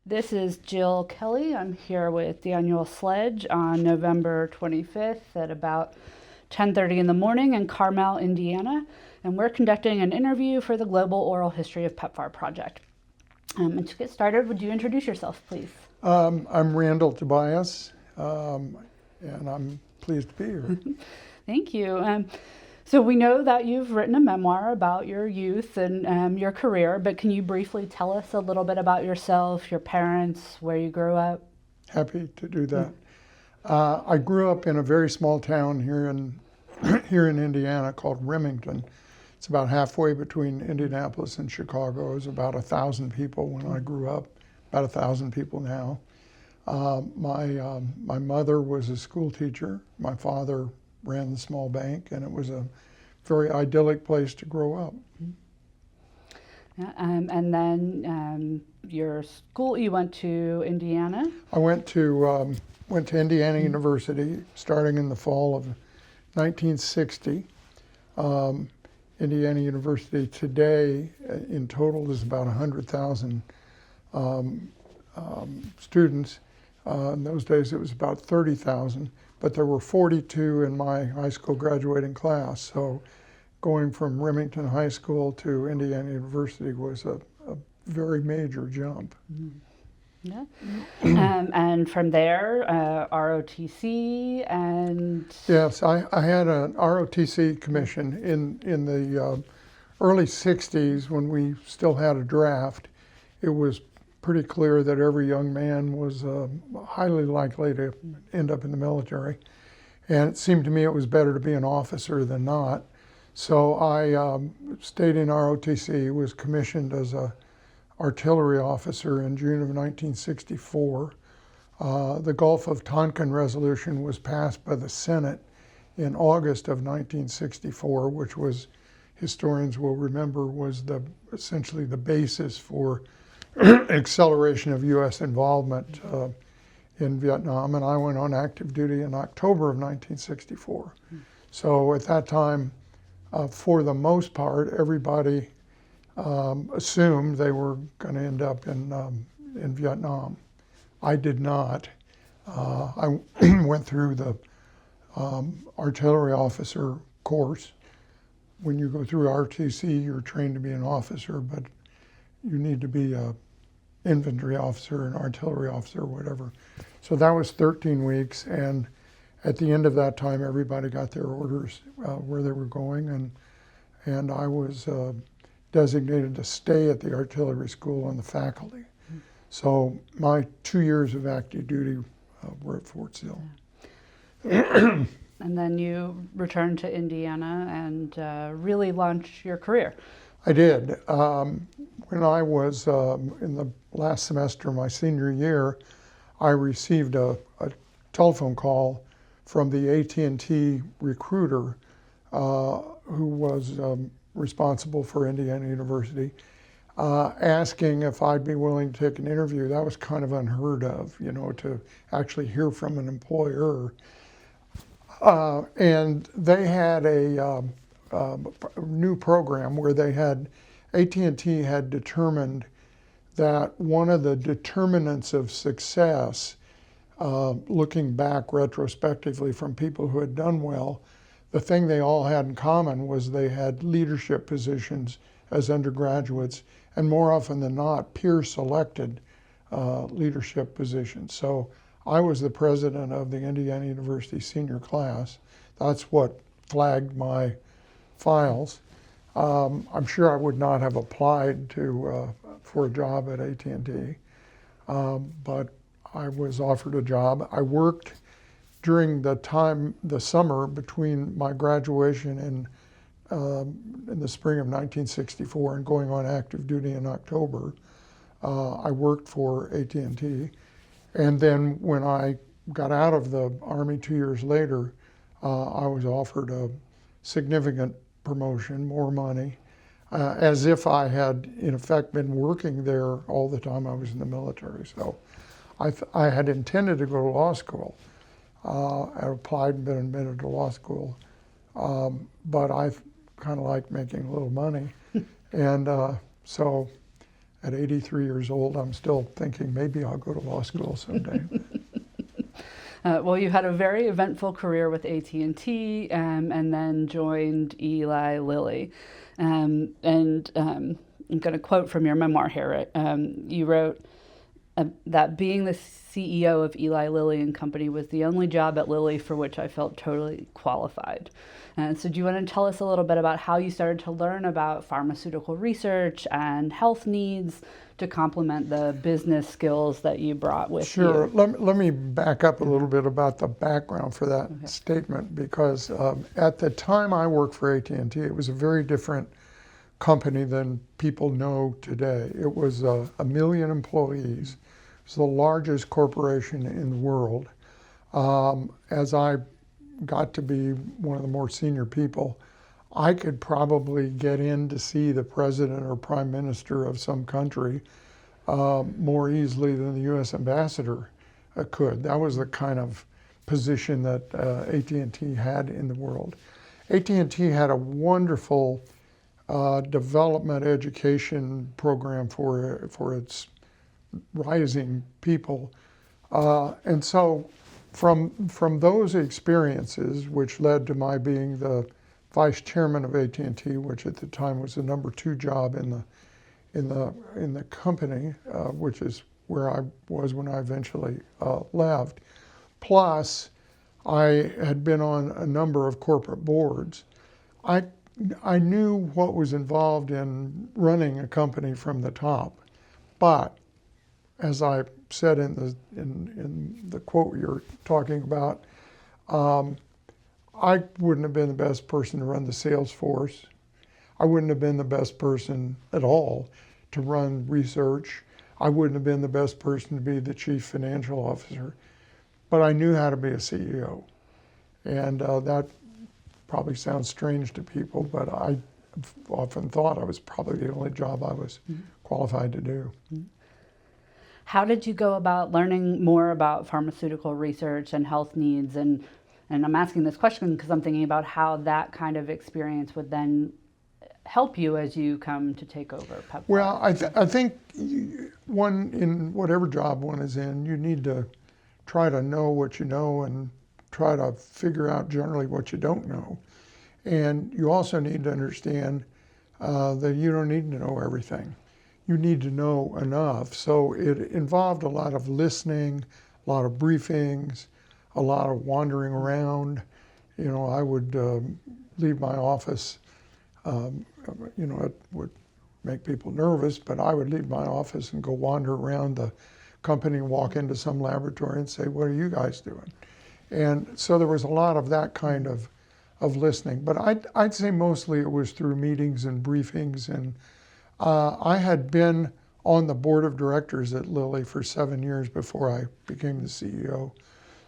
This is Jill Kelly. I'm here with Daniel Sledge on November 25th at about 10:30 in the morning in Carmel, Indiana, and we're conducting an interview for the Global Oral History of PEPFAR project. And to get started, would you introduce yourself, please? I'm Randall Tobias, and I'm pleased to be here. Thank you. So we know that you've written a memoir about your youth and your career, but can you briefly tell us a little bit about yourself, your parents, where you grew up? Happy to do that. I grew up in a very small town here in Indiana called Remington. It's about halfway between Indianapolis and Chicago. It was about 1,000 people when I grew up, about 1,000 people now. My mother was a school teacher. My father ran the small bank, and it was a very idyllic place to grow up. Yeah, and then your school, you went to Indiana? I went to Indiana University starting in the fall of 1960. Indiana University today in total is about 100,000 students. In those days it was about 30,000, but there were 42 in my high school graduating class. So going from Remington High School to Indiana University was a very major jump. Yeah. And from there, ROTC and... Yes, I had an ROTC commission in the early 60s when we still had a draft. It was pretty clear that every young man was highly likely to end up in the military. And it seemed to me it was better to be an officer than not. So I stayed in ROTC, was commissioned as a artillery officer in June of 1964. The Gulf of Tonkin resolution was passed by the Senate in August of 1964, which was, historians will remember, was essentially the basis for acceleration of U.S. involvement in Vietnam, and I went on active duty in October of 1964. So at that time, for the most part, everybody assumed they were going to end up in Vietnam. I did not. I went through the artillery officer course. When you go through RTC, you're trained to be an officer, but you need to be an infantry officer, an artillery officer, whatever. So that was 13 weeks, and at the end of that time, everybody got their orders where they were going, and I was designated to stay at the artillery school on the faculty. So my 2 years of active duty were at Fort Sill. And then you returned to Indiana and really launched your career. I did. When I was in the last semester of my senior year, I received a telephone call from the AT&T recruiter who was responsible for Indiana University, asking if I'd be willing to take an interview. That was kind of unheard of, to actually hear from an employer. And they had a new program where AT&T had determined that one of the determinants of success, looking back retrospectively from people who had done well, the thing they all had in common was they had leadership positions as undergraduates, and more often than not, peer-selected leadership positions. So I was the president of the Indiana University senior class. That's what flagged my files. I'm sure I would not have applied for a job at AT&T, but I was offered a job. I worked during the summer between my graduation in the spring of 1964 and going on active duty in October. I worked for AT&T, and then when I got out of the Army 2 years later, I was offered a significant promotion, more money, as if I had in effect been working there all the time I was in the military. So I had intended to go to law school. I applied and been admitted to law school, but I kind of like making a little money, and so at 83 years old, I'm still thinking maybe I'll go to law school someday. Well, you had a very eventful career with AT&T, and then joined Eli Lilly. I'm going to quote from your memoir here. You wrote that being the CEO of Eli Lilly and Company was the only job at Lilly for which I felt totally qualified. So do you want to tell us a little bit about how you started to learn about pharmaceutical research and health needs to complement the business skills that you brought with you? Sure. Let me back up a little bit about the background for that statement, because at the time I worked for AT&T, it was a very different company than people know today. It was 1 million employees. It's the largest corporation in the world. As I got to be one of the more senior people, I could probably get in to see the president or prime minister of some country more easily than the U.S. ambassador could. That was the kind of position that AT&T had in the world. AT&T had a wonderful development education program for its rising people, and so from those experiences, which led to my being the vice chairman of AT&T, which at the time was the number 2 job in the company, which is where I was when I eventually left. Plus, I had been on a number of corporate boards. I knew what was involved in running a company from the top, but as I said in the quote you're talking about, I wouldn't have been the best person to run the sales force. I wouldn't have been the best person at all to run research. I wouldn't have been the best person to be the chief financial officer, but I knew how to be a CEO. And that probably sounds strange to people, but I often thought I was probably the only job I was qualified to do. How did you go about learning more about pharmaceutical research and health needs? And I'm asking this question because I'm thinking about how that kind of experience would then help you as you come to take over PEPFAR. Well, I think one, in whatever job one is in, you need to try to know what you know and try to figure out generally what you don't know. And you also need to understand that you don't need to know everything. You need to know enough. So it involved a lot of listening, a lot of briefings, a lot of wandering around. You know, I would leave my office, you know, it would make people nervous, but I would leave my office and go wander around the company and walk into some laboratory and say, what are you guys doing? And so there was a lot of that kind of listening. But I'd say mostly it was through meetings and briefings. And I had been on the board of directors at Lilly for 7 years before I became the CEO.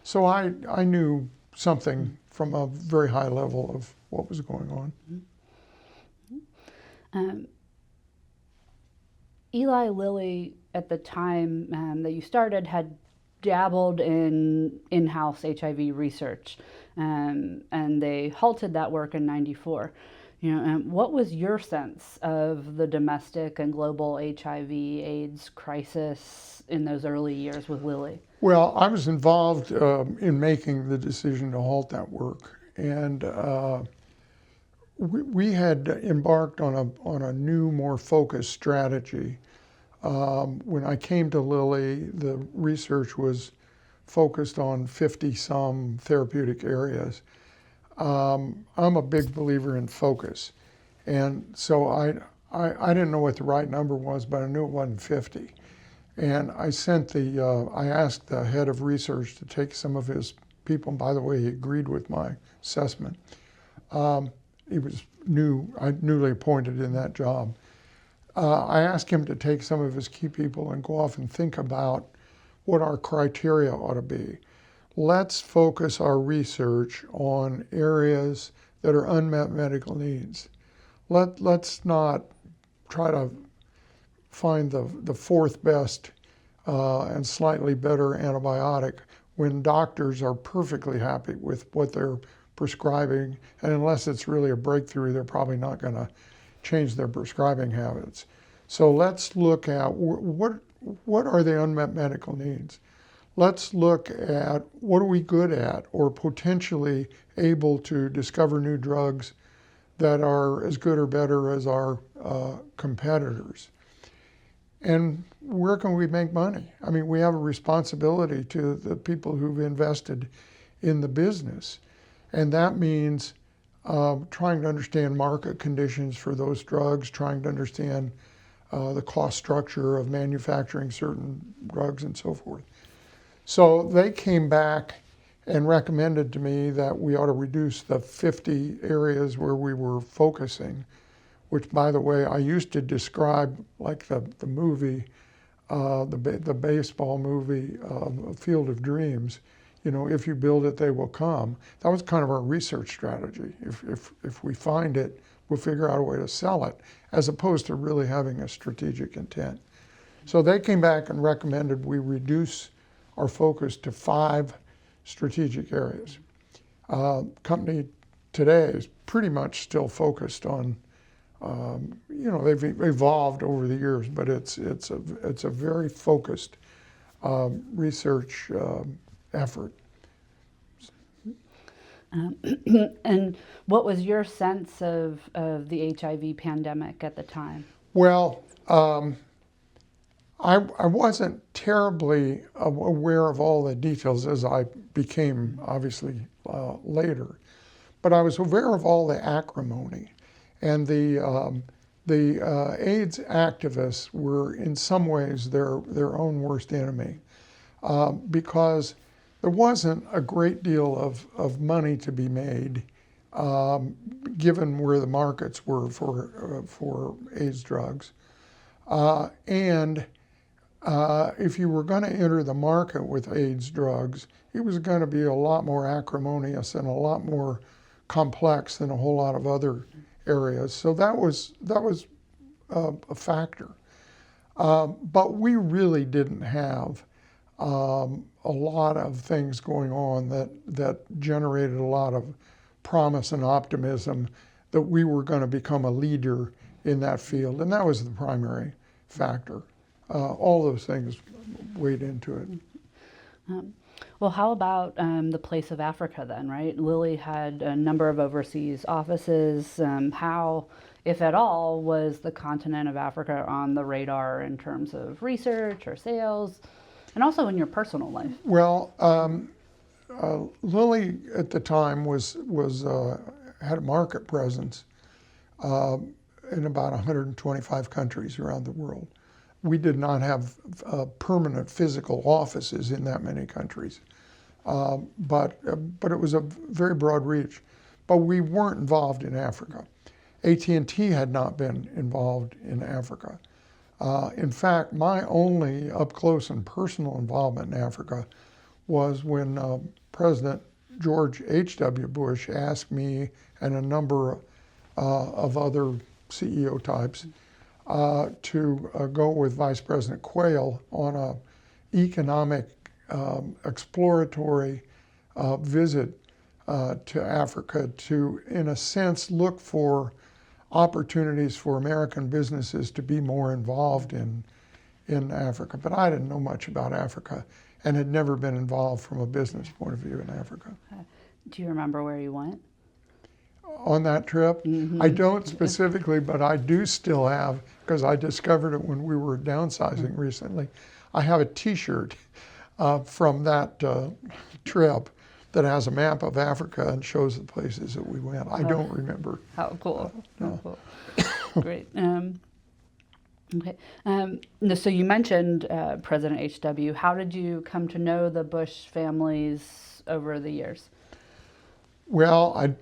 So I knew something from a very high level of what was going on. Eli Lilly, at the time that you started, had dabbled in in-house HIV research, and they halted that work in '94. You know, what was your sense of the domestic and global HIV/AIDS crisis in those early years with Lilly? Well, I was involved in making the decision to halt that work, and we had embarked on a new, more focused strategy. When I came to Lilly, the research was focused on 50-some therapeutic areas. I'm a big believer in focus, and so I didn't know what the right number was, but I knew it wasn't 50. And I asked the head of research to take some of his people, and by the way, he agreed with my assessment. He was newly appointed in that job. I asked him to take some of his key people and go off and think about what our criteria ought to be. Let's focus our research on areas that are unmet medical needs. Let's not try to find the fourth best and slightly better antibiotic when doctors are perfectly happy with what they're prescribing, and unless it's really a breakthrough, they're probably not going to change their prescribing habits. So let's look at what are the unmet medical needs. Let's look at what are we good at or potentially able to discover new drugs that are as good or better as our competitors. And where can we make money? I mean, we have a responsibility to the people who've invested in the business. And that means trying to understand market conditions for those drugs, trying to understand the cost structure of manufacturing certain drugs and so forth. So they came back and recommended to me that we ought to reduce the 50 areas where we were focusing, which, by the way, I used to describe like the movie, the baseball movie, Field of Dreams. You know, if you build it, they will come. That was kind of our research strategy. If we find it, we'll figure out a way to sell it, as opposed to really having a strategic intent. So they came back and recommended we reduce our focus to 5 strategic areas. Company today is pretty much still focused on, you know, they've evolved over the years, but it's a very focused research effort. And what was your sense of the HIV pandemic at the time? Well, I wasn't terribly aware of all the details as I became obviously later, but I was aware of all the acrimony, and the AIDS activists were in some ways their own worst enemy, because there wasn't a great deal of money to be made, given where the markets were for AIDS drugs, and if you were going to enter the market with AIDS drugs, it was going to be a lot more acrimonious and a lot more complex than a whole lot of other areas. So that was a factor. But we really didn't have a lot of things going on that generated a lot of promise and optimism that we were going to become a leader in that field, and that was the primary factor. All those things weighed into it. Well, how about the place of Africa then, right? Lilly had a number of overseas offices. How, if at all, was the continent of Africa on the radar in terms of research or sales, and also in your personal life? Well, Lilly at the time had a market presence in about 125 countries around the world. We did not have permanent physical offices in that many countries, but it was a very broad reach. But we weren't involved in Africa. AT&T had not been involved in Africa. In fact, my only up close and personal involvement in Africa was when President George H.W. Bush asked me and a number of other CEO types to go with Vice President Quayle on an economic exploratory visit to Africa to, in a sense, look for opportunities for American businesses to be more involved in Africa. But I didn't know much about Africa and had never been involved from a business point of view in Africa. Do you remember where you went? On that trip? Mm-hmm. I don't specifically, but I do still have, because I discovered it when we were downsizing recently. I have a T-shirt from that trip that has a map of Africa and shows the places that we went. I don't remember. How cool. No. How cool. Great. Okay. So you mentioned President H.W. How did you come to know the Bush families over the years? Well, I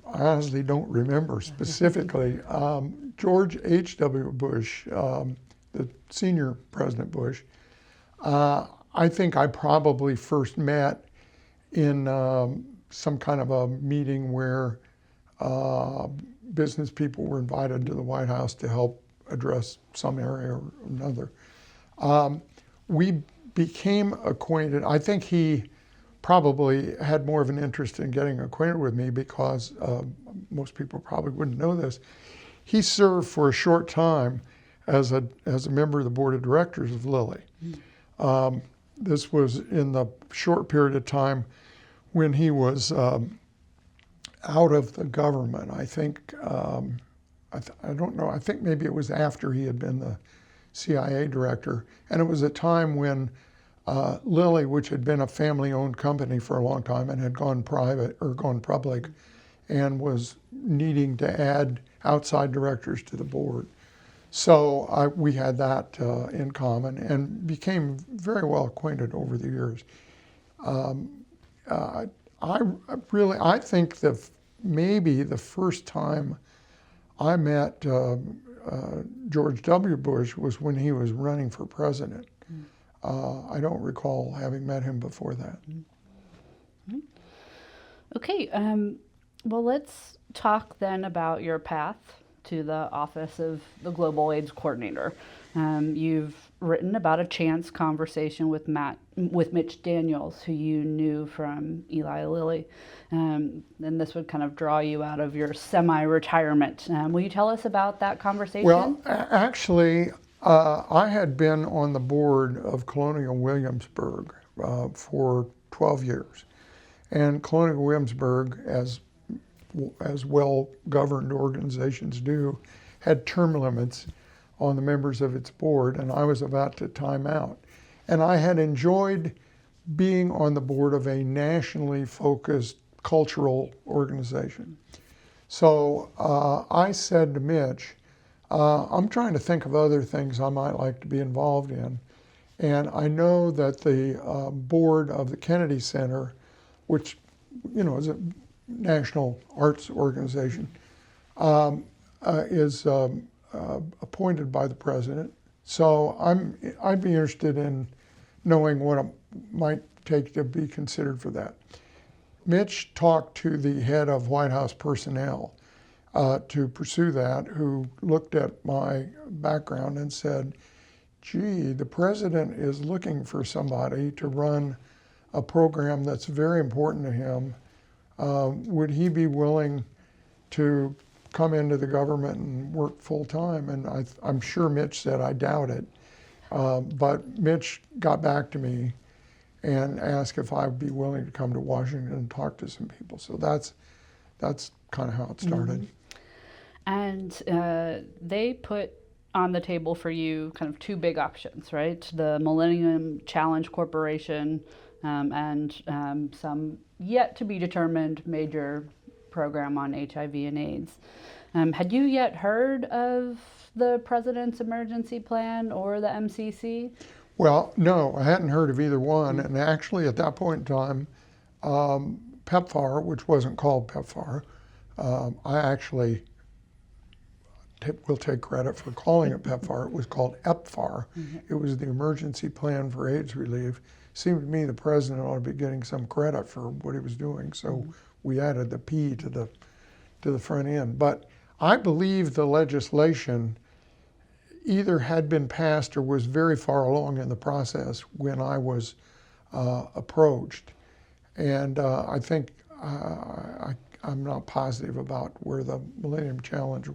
honestly don't remember specifically. George H.W. Bush, the senior President Bush, I think I probably first met in some kind of a meeting where business people were invited to the White House to help address some area or another. We became acquainted. I think he probably had more of an interest in getting acquainted with me because most people probably wouldn't know this. He served for a short time as a member of the board of directors of Lilly. This was in the short period of time when he was out of the government. I think, I don't know, I think maybe it was after he had been the CIA director. And it was a time when Lilly, which had been a family-owned company for a long time and had gone private or gone public, and was needing to add outside directors to the board. So we had that in common and became very well acquainted over the years. I think that maybe the first time I met George W. Bush was when he was running for president. I don't recall having met him before that. Okay, well, let's talk then about your path to the office of the Global AIDS Coordinator. You've written about a chance conversation with Mitch Daniels, who you knew from Eli Lilly. And this would kind of draw you out of your semi-retirement. Will you tell us about that conversation? Well, actually, I had been on the board of Colonial Williamsburg for 12 years. And Colonial Williamsburg, as well-governed organizations do, had term limits on the members of its board, and I was about to time out. And I had enjoyed being on the board of a nationally focused cultural organization. So I said to Mitch, I'm trying to think of other things I might like to be involved in. And I know that the board of the Kennedy Center, which, you know, is a national arts organization, is appointed by the president. So I'd be interested in knowing what it might take to be considered for that. Mitch talked to the head of White House personnel to pursue that, who looked at my background and said, gee, the president is looking for somebody to run a program that's very important to him. Would he be willing to come into the government and work full time? And I'm sure Mitch said, I doubt it. But Mitch got back to me and asked if I'd be willing to come to Washington and talk to some people. So that's kind of how it started. Mm-hmm. And they put on the table for you kind of two big options, right? The Millennium Challenge Corporation and some yet to be determined major program on HIV and AIDS. Had you yet heard of the President's Emergency Plan or the MCC? Well, no, I hadn't heard of either one. And actually at that point in time, PEPFAR, which wasn't called PEPFAR, I actually will take credit for calling it PEPFAR. It was called EPFAR. Mm-hmm. It was the Emergency Plan for AIDS Relief. Seemed to me the president ought to be getting some credit for what he was doing. So we added the P to the front end. But I believe the legislation either had been passed or was very far along in the process when I was approached. And I think I'm not positive about where the Millennium Challenge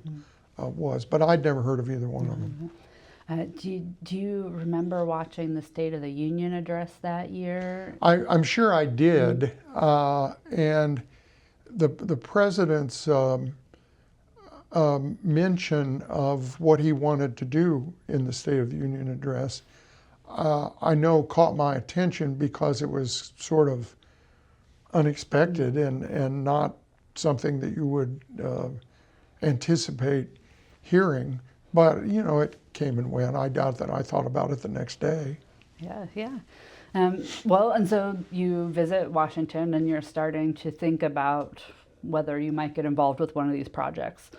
was, but I'd never heard of either one of them. Do you remember watching the State of the Union address that year? I'm sure I did, and the president's mention of what he wanted to do in the State of the Union address, I know caught my attention because it was sort of unexpected and not something that you would anticipate hearing. But, you know, it came and went. I doubt that I thought about it the next day. Yeah. Well, and so you visit Washington and you're starting to think about whether you might get involved with one of these projects.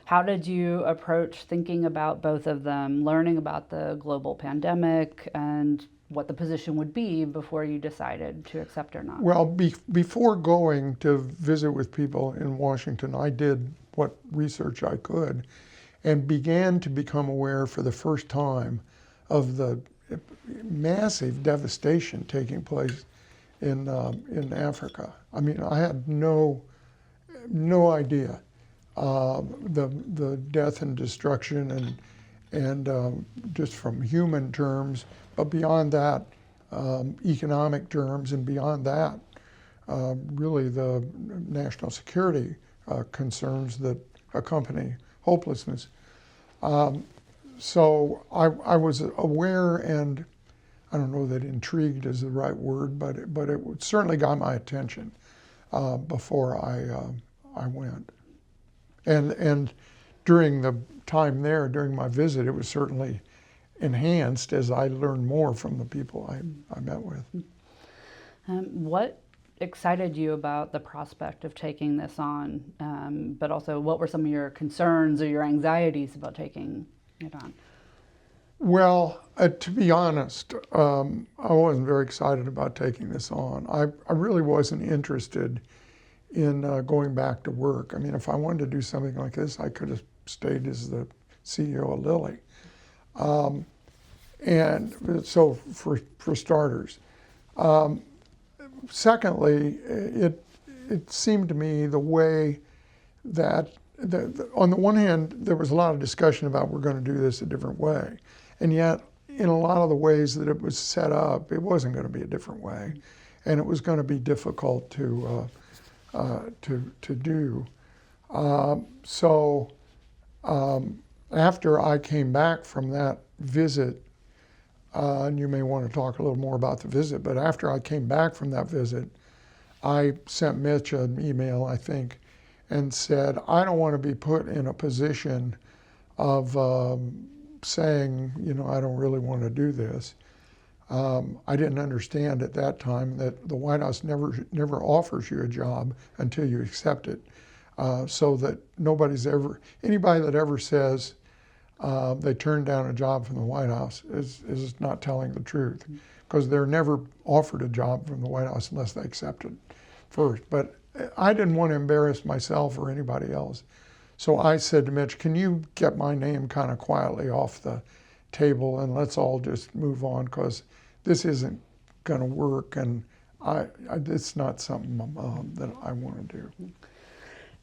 How did you approach thinking about both of them, learning about the global pandemic and what the position would be before you decided to accept or not? Well, before going to visit with people in Washington, I did what research I could and began to become aware for the first time of the massive devastation taking place in Africa. I mean, I had no idea the death and destruction just from human terms, but beyond that, economic terms, and beyond that, really the national security concerns that accompany hopelessness. So I was aware, and I don't know that intrigued is the right word, but it certainly got my attention before I went. And during the time there, during my visit, it was certainly enhanced as I learned more from the people I met with. What excited you about the prospect of taking this on, but also what were some of your concerns or your anxieties about taking it on? Well, to be honest, I wasn't very excited about taking this on. I really wasn't interested in going back to work. I mean, if I wanted to do something like this, I could have stayed as the CEO of Lilly. And so for starters. Secondly, it seemed to me the way that, on the one hand, there was a lot of discussion about we're going to do this a different way. And yet, in a lot of the ways that it was set up, it wasn't going to be a different way. And it was going to be difficult to do. So after I came back from that visit, and you may want to talk a little more about the visit, but after I came back from that visit, I sent Mitch an email, I think, and said, I don't want to be put in a position of saying, I don't really want to do this. I didn't understand at that time that the White House never offers you a job until you accept it. So that anybody that ever says they turned down a job from the White House is not telling the truth, because they're never offered a job from the White House unless they accept it first. But I didn't want to embarrass myself or anybody else. So I said to Mitch, can you get my name kind of quietly off the table and let's all just move on, because this isn't going to work, and it's not something that I want to do.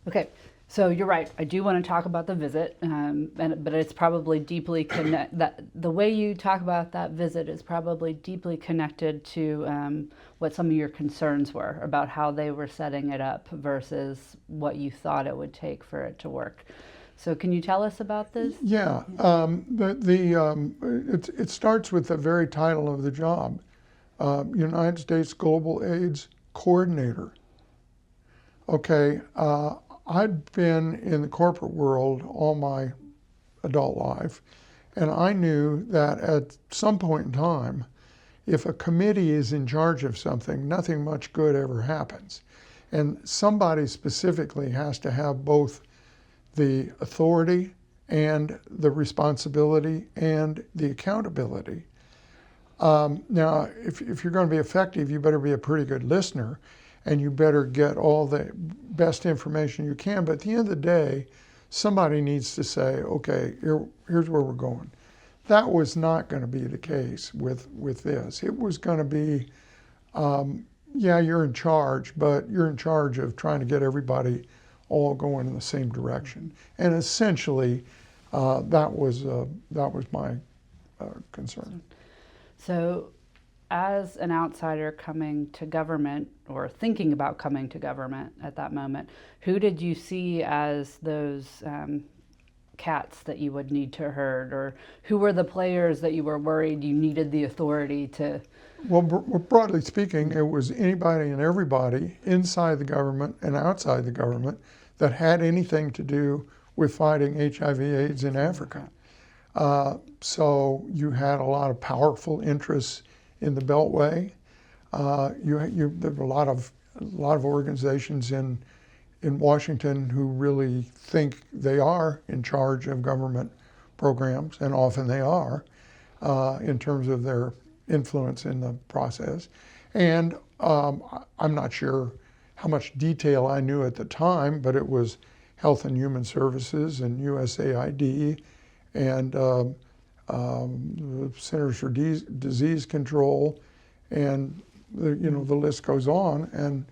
Okay, so you're right. I do want to talk about the visit, but it's probably deeply the way you talk about that visit is probably deeply connected to what some of your concerns were about how they were setting it up versus what you thought it would take for it to work. So can you tell us about this? Yeah, it starts with the very title of the job, United States Global AIDS Coordinator. Okay, I'd been in the corporate world all my adult life, and I knew that at some point in time, if a committee is in charge of something, nothing much good ever happens. And somebody specifically has to have both the authority and the responsibility and the accountability. Now, if you're going to be effective, you better be a pretty good listener, and you better get all the best information you can. But at the end of the day, somebody needs to say, okay, here's where we're going. That was not going to be the case with this. It was going to be, yeah, you're in charge, but you're in charge of trying to get everybody all going in the same direction. And essentially, that was my concern. So, as an outsider coming to government or thinking about coming to government at that moment, who did you see as those cats that you would need to herd, or who were the players that you were worried you needed the authority to? Well, broadly speaking, it was anybody and everybody inside the government and outside the government that had anything to do with fighting HIV/AIDS in Africa. So you had a lot of powerful interests in the Beltway. There were a lot of organizations in Washington who really think they are in charge of government programs, and often they are, in terms of their influence in the process. And I'm not sure how much detail I knew at the time, but it was Health and Human Services and USAID and the Centers for Disease Control, and the list goes on. And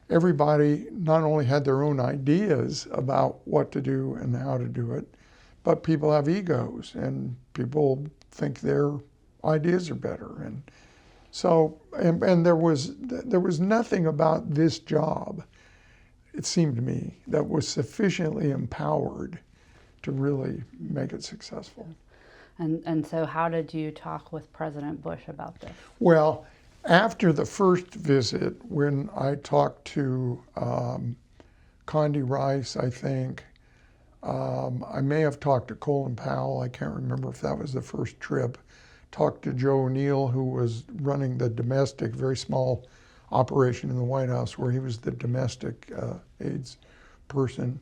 everybody not only had their own ideas about what to do and how to do it, but people have egos, and people think their ideas are better. And so, and there was nothing about this job, it seemed to me, that was sufficiently empowered to really make it successful. And so how did you talk with President Bush about this? Well, after the first visit, when I talked to Condi Rice, I think, I may have talked to Colin Powell, I can't remember if that was the first trip, talked to Joe O'Neill, who was running the domestic, very small operation in the White House where he was the domestic aids person.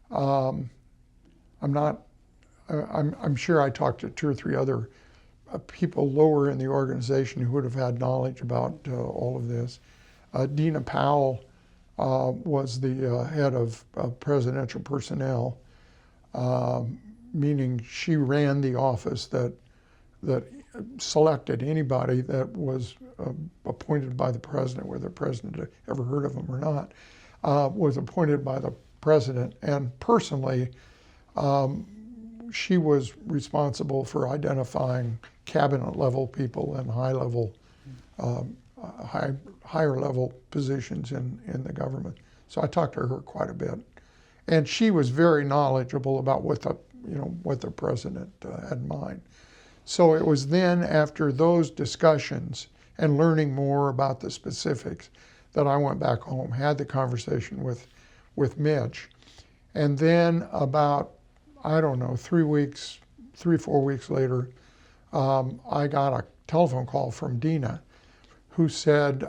I'm sure I talked to 2 or 3 other people lower in the organization who would have had knowledge about all of this. Dina Powell was the head of presidential personnel, meaning she ran the office that selected anybody that was appointed by the president, whether the president ever heard of them or not, was appointed by the president. And personally, she was responsible for identifying cabinet level people and higher level positions in the government. So I talked to her quite a bit, and she was very knowledgeable about what the president had in mind. So it was then, after those discussions and learning more about the specifics, that I went back home, had the conversation with Mitch, and then about, I don't know, 3 or 4 weeks later, I got a telephone call from Dina, who said,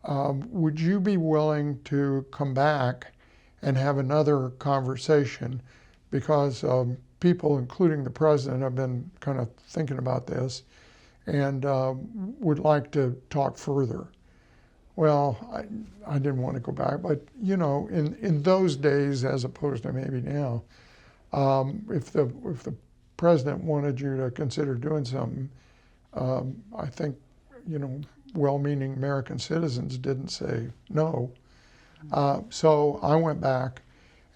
would you be willing to come back and have another conversation, because people, including the president, have been kind of thinking about this and would like to talk further. Well, I didn't want to go back, but in those days, as opposed to maybe now, if the president wanted you to consider doing something, I think well-meaning American citizens didn't say no. So I went back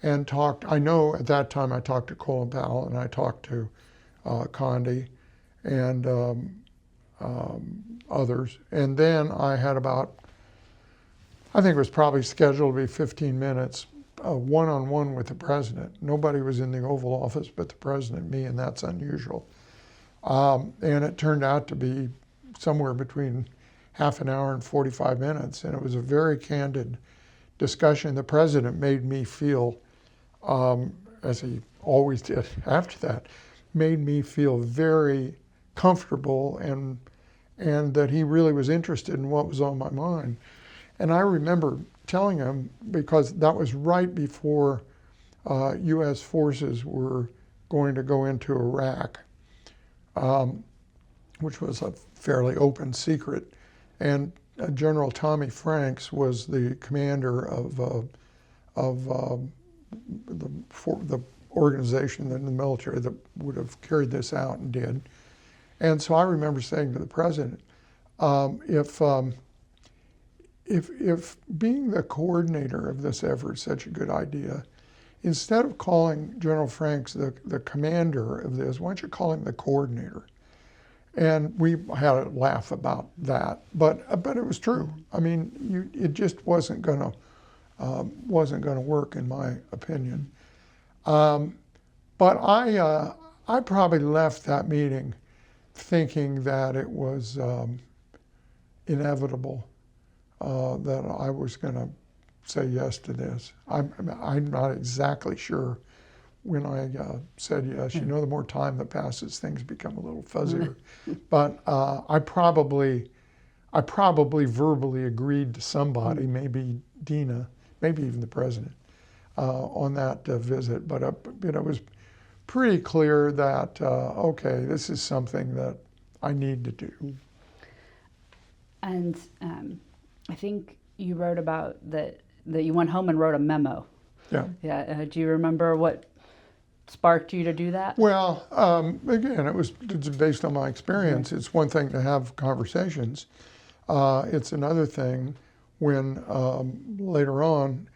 and talked. I know at that time I talked to Colin Powell, and I talked to Condi and others. And then I had about, I think it was probably scheduled to be 15 minutes, one-on-one with the president. Nobody was in the Oval Office but the president and me, and that's unusual. And it turned out to be somewhere between half an hour and 45 minutes, and it was a very candid discussion. The president made me feel, as he always did after that, made me feel very comfortable and that he really was interested in what was on my mind. And I remember telling him, because that was right before U.S. forces were going to go into Iraq, which was a fairly open secret. And General Tommy Franks was the commander of the organization in the military that would have carried this out and did. And so I remember saying to the president, if being the coordinator of this effort is such a good idea, instead of calling General Franks the commander of this, why don't you call him the coordinator? And we had a laugh about that, but it was true. I mean, it just wasn't gonna work, in my opinion. But I probably left that meeting thinking that it was inevitable that I was going to say yes to this. I'm not exactly sure when I said yes. The more time that passes, things become a little fuzzier. But I probably verbally agreed to somebody, maybe Dina, maybe even the president, on that visit. But it was pretty clear that, okay, this is something that I need to do. And I think you wrote about that you went home and wrote a memo. Yeah. Yeah. Do you remember what sparked you to do that? Well, again, it's based on my experience. Mm-hmm. It's one thing to have conversations. It's another thing when later on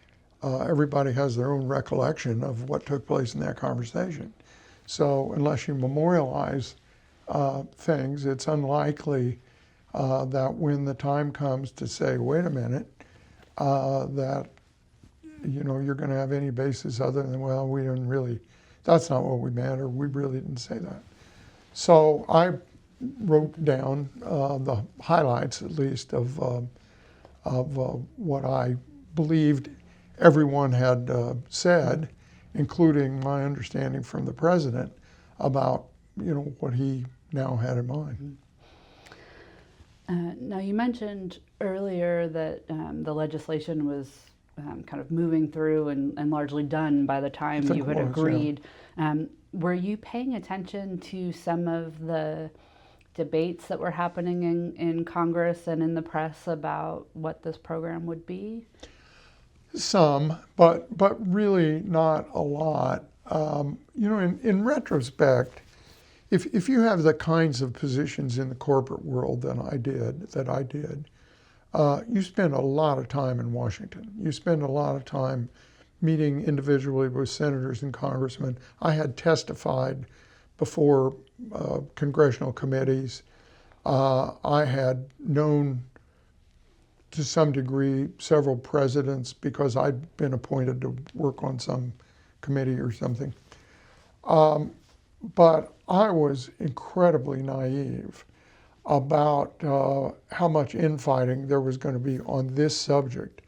everybody has their own recollection of what took place in that conversation. So unless you memorialize things, it's unlikely that when the time comes to say, wait a minute, that you're going to have any basis other than, well, we didn't really, that's not what we meant, or we really didn't say that. So I wrote down the highlights, at least, of what I believed everyone had said, including my understanding from the president about, what he now had in mind. Now, you mentioned earlier that the legislation was kind of moving through and largely done by the time you had agreed. Yeah. Were you paying attention to some of the debates that were happening in Congress and in the press about what this program would be? Some, but really not a lot. In retrospect, if you have the kinds of positions in the corporate world that I did, you spend a lot of time in Washington. You spend a lot of time meeting individually with senators and congressmen. I had testified before congressional committees. I had known to some degree several presidents because I'd been appointed to work on some committee or something. But I was incredibly naive about how much infighting there was going to be on this subject.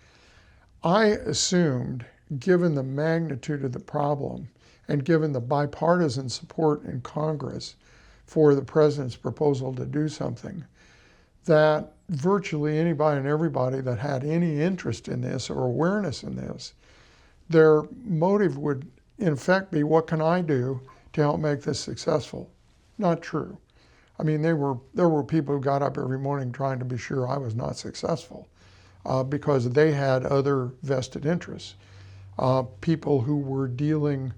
I assumed, given the magnitude of the problem and given the bipartisan support in Congress for the president's proposal to do something, that virtually anybody and everybody that had any interest in this or awareness in this, their motive would in effect be, what can I do to help make this successful? Not true. I mean, there were people who got up every morning trying to be sure I was not successful because they had other vested interests. People who were dealing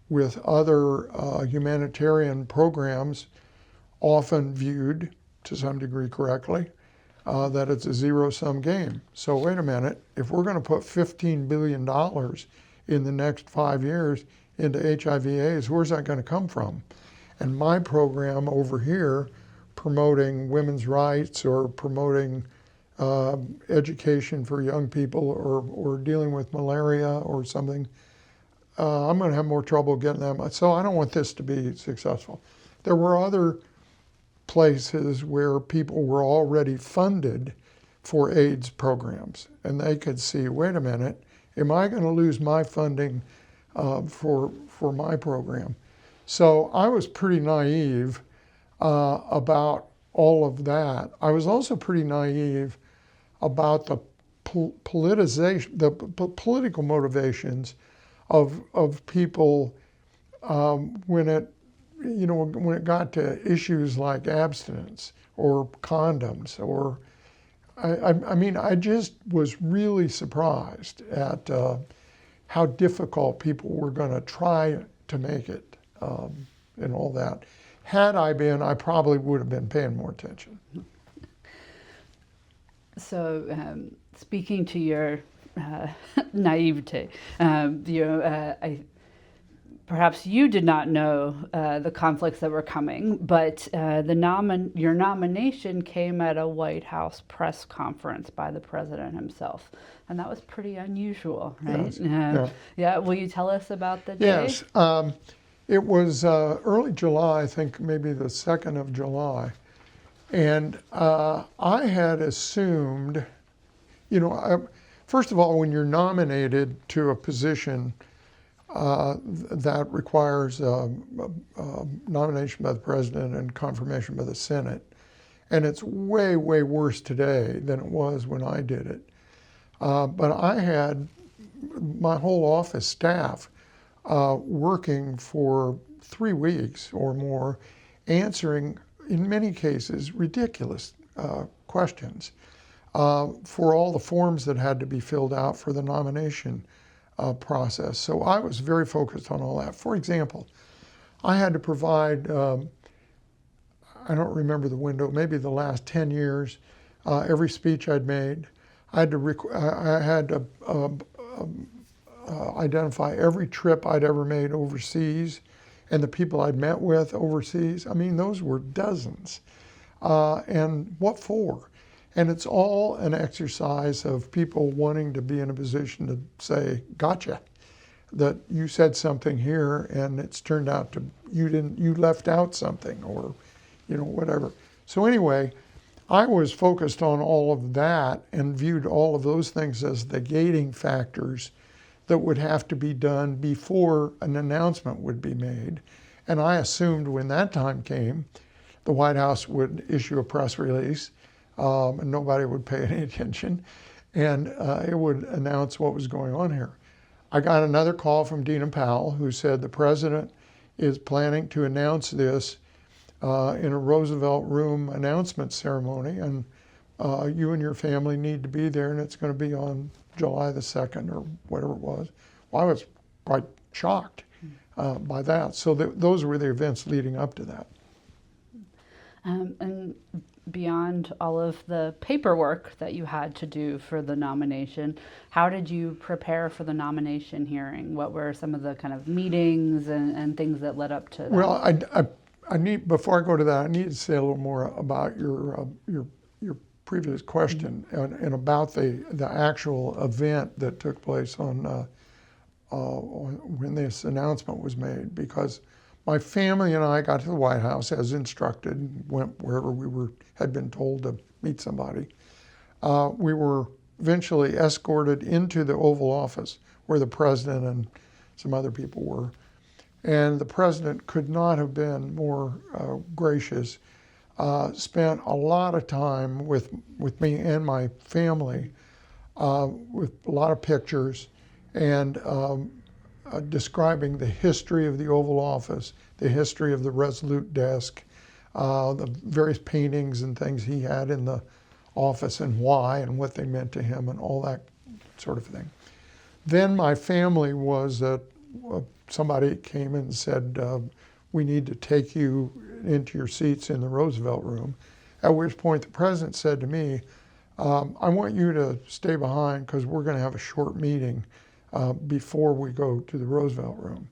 with other humanitarian programs often viewed, to some degree correctly, that it's a zero-sum game. So wait a minute, if we're going to put $15 billion in the next 5 years into HIV/AIDS, where's that going to come from? And my program over here, promoting women's rights or promoting education for young people or dealing with malaria or something, I'm going to have more trouble getting that. So I don't want this to be successful. There were other places where people were already funded for AIDS programs, and they could see, wait a minute, am I going to lose my funding for my program? So I was pretty naive about all of that. I was also pretty naive about the politicization, the political motivations of people when it got to issues like abstinence or condoms, or I mean, I just was really surprised at how difficult people were going to try to make it and all that. Had I been, I probably would have been paying more attention. So, speaking to your naivete, perhaps you did not know the conflicts that were coming, but your nomination came at a White House press conference by the president himself, and that was pretty unusual, right? Yes. Yeah. Will you tell us about the day? Yes. It was early July, I think maybe the 2nd of July, and I had assumed, first of all, when you're nominated to a position that requires nomination by the president and confirmation by the Senate, and it's way, way worse today than it was when I did it. But I had my whole office staff working for 3 weeks or more, answering, in many cases, ridiculous questions for all the forms that had to be filled out for the nomination process. So I was very focused on all that. For example, I had to provide, I don't remember the window, maybe the last 10 years, every speech I'd made. I had to identify every trip I'd ever made overseas and the people I'd met with overseas. I mean, those were dozens. And what for? And it's all an exercise of people wanting to be in a position to say, gotcha, that you said something here and it's turned out to, you left out something, or, whatever. So anyway, I was focused on all of that and viewed all of those things as the gating factors that would have to be done before an announcement would be made. And I assumed when that time came, the White House would issue a press release, and nobody would pay any attention, and it would announce what was going on here. I got another call from Dina Powell, who said the president is planning to announce this in a Roosevelt Room announcement ceremony, and you and your family need to be there, and it's going to be on July the 2nd or whatever it was. Well, I was quite shocked by that. So those were the events leading up to that. And beyond all of the paperwork that you had to do for the nomination, how did you prepare for the nomination hearing? What were some of the kind of meetings and things that led up to that? Well, I need, before I go to that, I need to say a little more about your previous question and about the actual event that took place on when this announcement was made, because my family and I got to the White House as instructed, went wherever we had been told to meet somebody. We were eventually escorted into the Oval Office where the president and some other people were. And the president could not have been more gracious. Spent a lot of time with me and my family, with a lot of pictures, and describing the history of the Oval Office, the history of the Resolute desk, the various paintings and things he had in the office and why and what they meant to him and all that sort of thing. Then my family was, somebody came and said, we need to take you into your seats in the Roosevelt Room, at which point the president said to me, I want you to stay behind because we're going to have a short meeting before we go to the Roosevelt Room.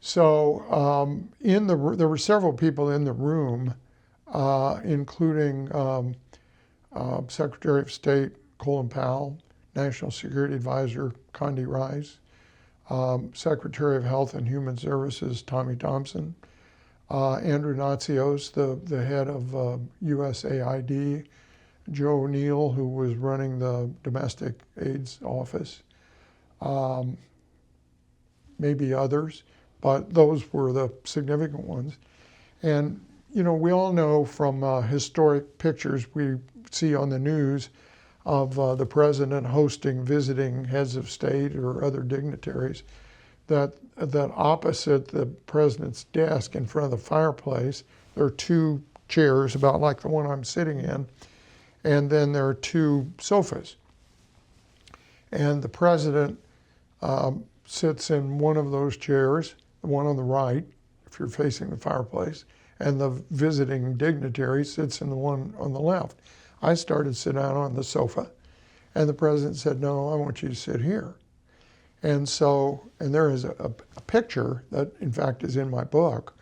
So there were several people in the room, including Secretary of State Colin Powell, National Security Advisor Condi Rice, Secretary of Health and Human Services Tommy Thompson, Andrew Natsios, the head of USAID, Joe O'Neill, who was running the domestic AIDS office, maybe others, but those were the significant ones. And, we all know from historic pictures we see on the news of the president hosting visiting heads of state or other dignitaries, that opposite the president's desk in front of the fireplace, there are two chairs about like the one I'm sitting in, and then there are two sofas. And the president sits in one of those chairs, the one on the right, if you're facing the fireplace, and the visiting dignitary sits in the one on the left. I started to sit down on the sofa, and the president said, no, I want you to sit here. And there is a picture that, in fact, is in my book,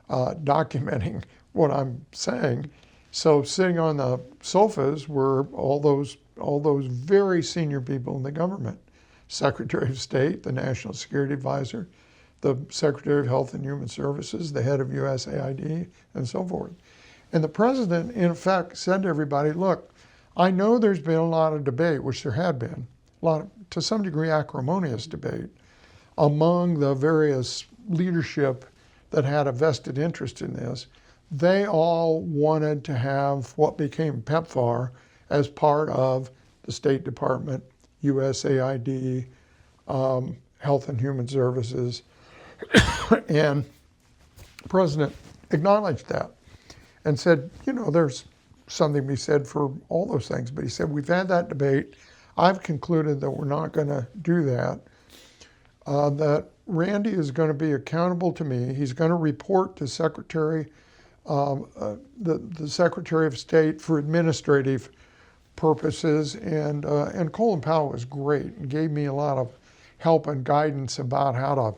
documenting what I'm saying. So sitting on the sofas were all those very senior people in the government. Secretary of State, the National Security Advisor, the Secretary of Health and Human Services, the head of USAID, and so forth. And the president, in effect, said to everybody, look, I know there's been a lot of debate, which there had been, a lot of, to some degree, acrimonious debate among the various leadership that had a vested interest in this. They all wanted to have what became PEPFAR as part of the State Department, USAID, Health and Human Services, and the president acknowledged that and said, there's something to be said for all those things. But he said, we've had that debate. I've concluded that we're not going to do that, that Randy is going to be accountable to me. He's going to report to the Secretary of State for administrative purposes. And Colin Powell was great and gave me a lot of help and guidance about how to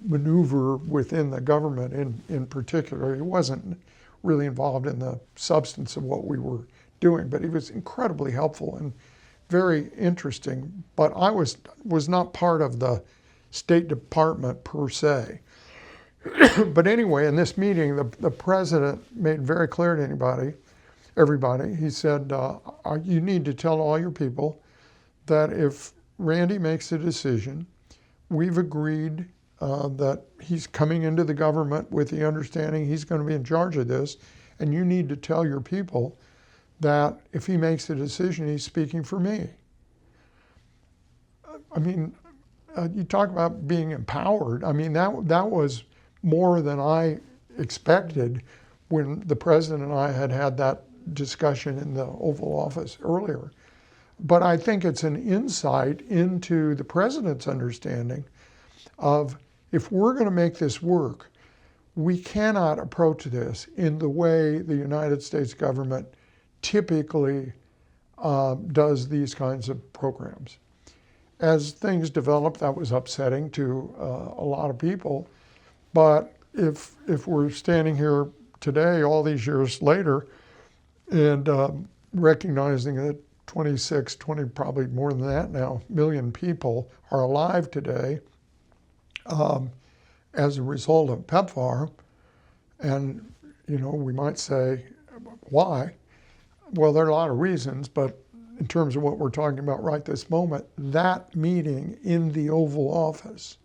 maneuver within the government in particular. He wasn't really involved in the substance of what we were doing, but he was incredibly helpful and very interesting. But I was not part of the State Department per se. But anyway, in this meeting, the president made very clear to everybody, he said, you need to tell all your people that if Randy makes a decision, we've agreed that he's coming into the government with the understanding he's going to be in charge of this, and you need to tell your people that if he makes a decision, he's speaking for me. I mean, you talk about being empowered. I mean, that was more than I expected when the president and I had that discussion in the Oval Office earlier. But I think it's an insight into the president's understanding of, if we're going to make this work, we cannot approach this in the way the United States government typically does these kinds of programs. As things developed, that was upsetting to a lot of people. But if we're standing here today, all these years later, and recognizing that 20, probably more than that now, million people are alive today as a result of PEPFAR, and we might say, why? Well, there are a lot of reasons, but in terms of what we're talking about right this moment, that meeting in the Oval Office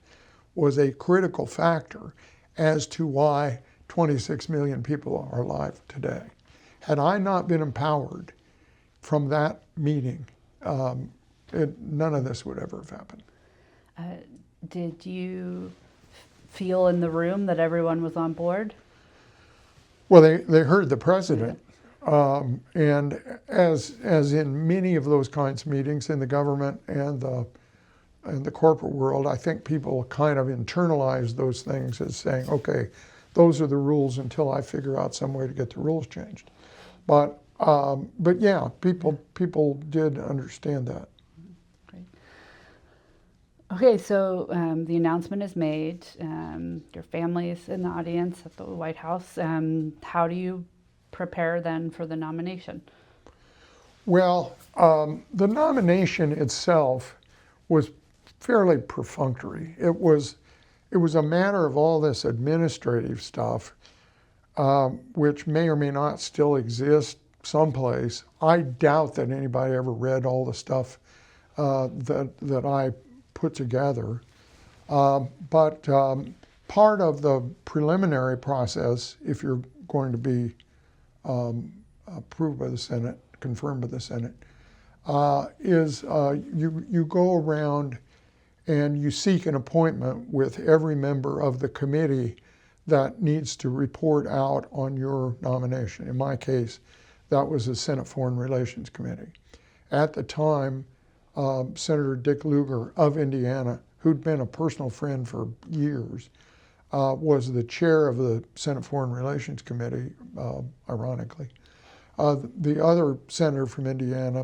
was a critical factor as to why 26 million people are alive today. Had I not been empowered from that meeting, none of this would ever have happened. Did you feel in the room that everyone was on board? Well, they heard the president. And as in many of those kinds of meetings in the government and the corporate world, I think people kind of internalize those things as saying, okay, those are the rules until I figure out some way to get the rules changed. But yeah, people did understand that. Great. Okay, so the announcement is made. Your family is in the audience at the White House. How do you prepare then for the nomination? Well, the nomination itself was fairly perfunctory. It was a matter of all this administrative stuff, which may or may not still exist someplace. I doubt that anybody ever read all the stuff that I put together. But part of the preliminary process, if you're going to be approved by the Senate, confirmed by the Senate, is you go around and you seek an appointment with every member of the committee that needs to report out on your nomination. In my case, that was the Senate Foreign Relations Committee. At the time, Senator Dick Lugar of Indiana, who'd been a personal friend for years, was the chair of the Senate Foreign Relations Committee, ironically. The other senator from Indiana,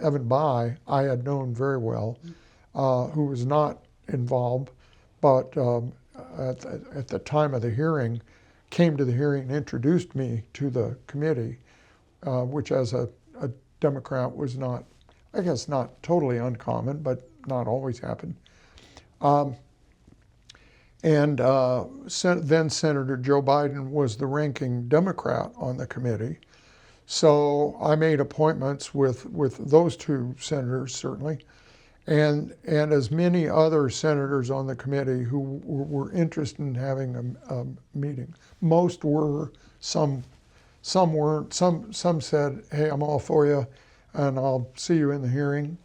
Evan Bayh, I had known very well, who was not involved, but at the time of the hearing, came to the hearing and introduced me to the committee, which as a Democrat was not, I guess not totally uncommon, but not always happened. And then Senator Joe Biden was the ranking Democrat on the committee. So I made appointments with those two senators, certainly, and as many other senators on the committee who were interested in having a meeting. Most were, some weren't. Some said, hey, I'm all for you, and I'll see you in the hearing,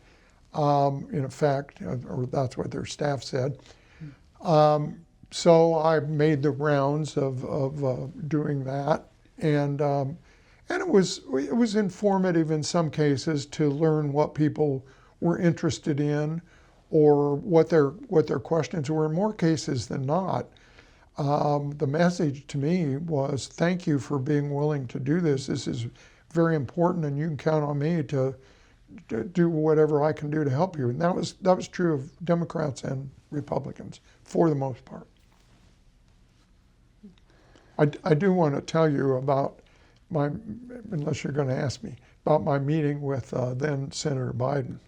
in effect, or that's what their staff said. So I made the rounds of doing that, and it was informative in some cases to learn what people were interested in, or what their questions were. In more cases than not, the message to me was, thank you for being willing to do this. This is very important, and you can count on me to do whatever I can do to help you. And that was true of Democrats and Republicans for the most part. I do want to tell you about unless you're going to ask me, about my meeting with then Senator Biden.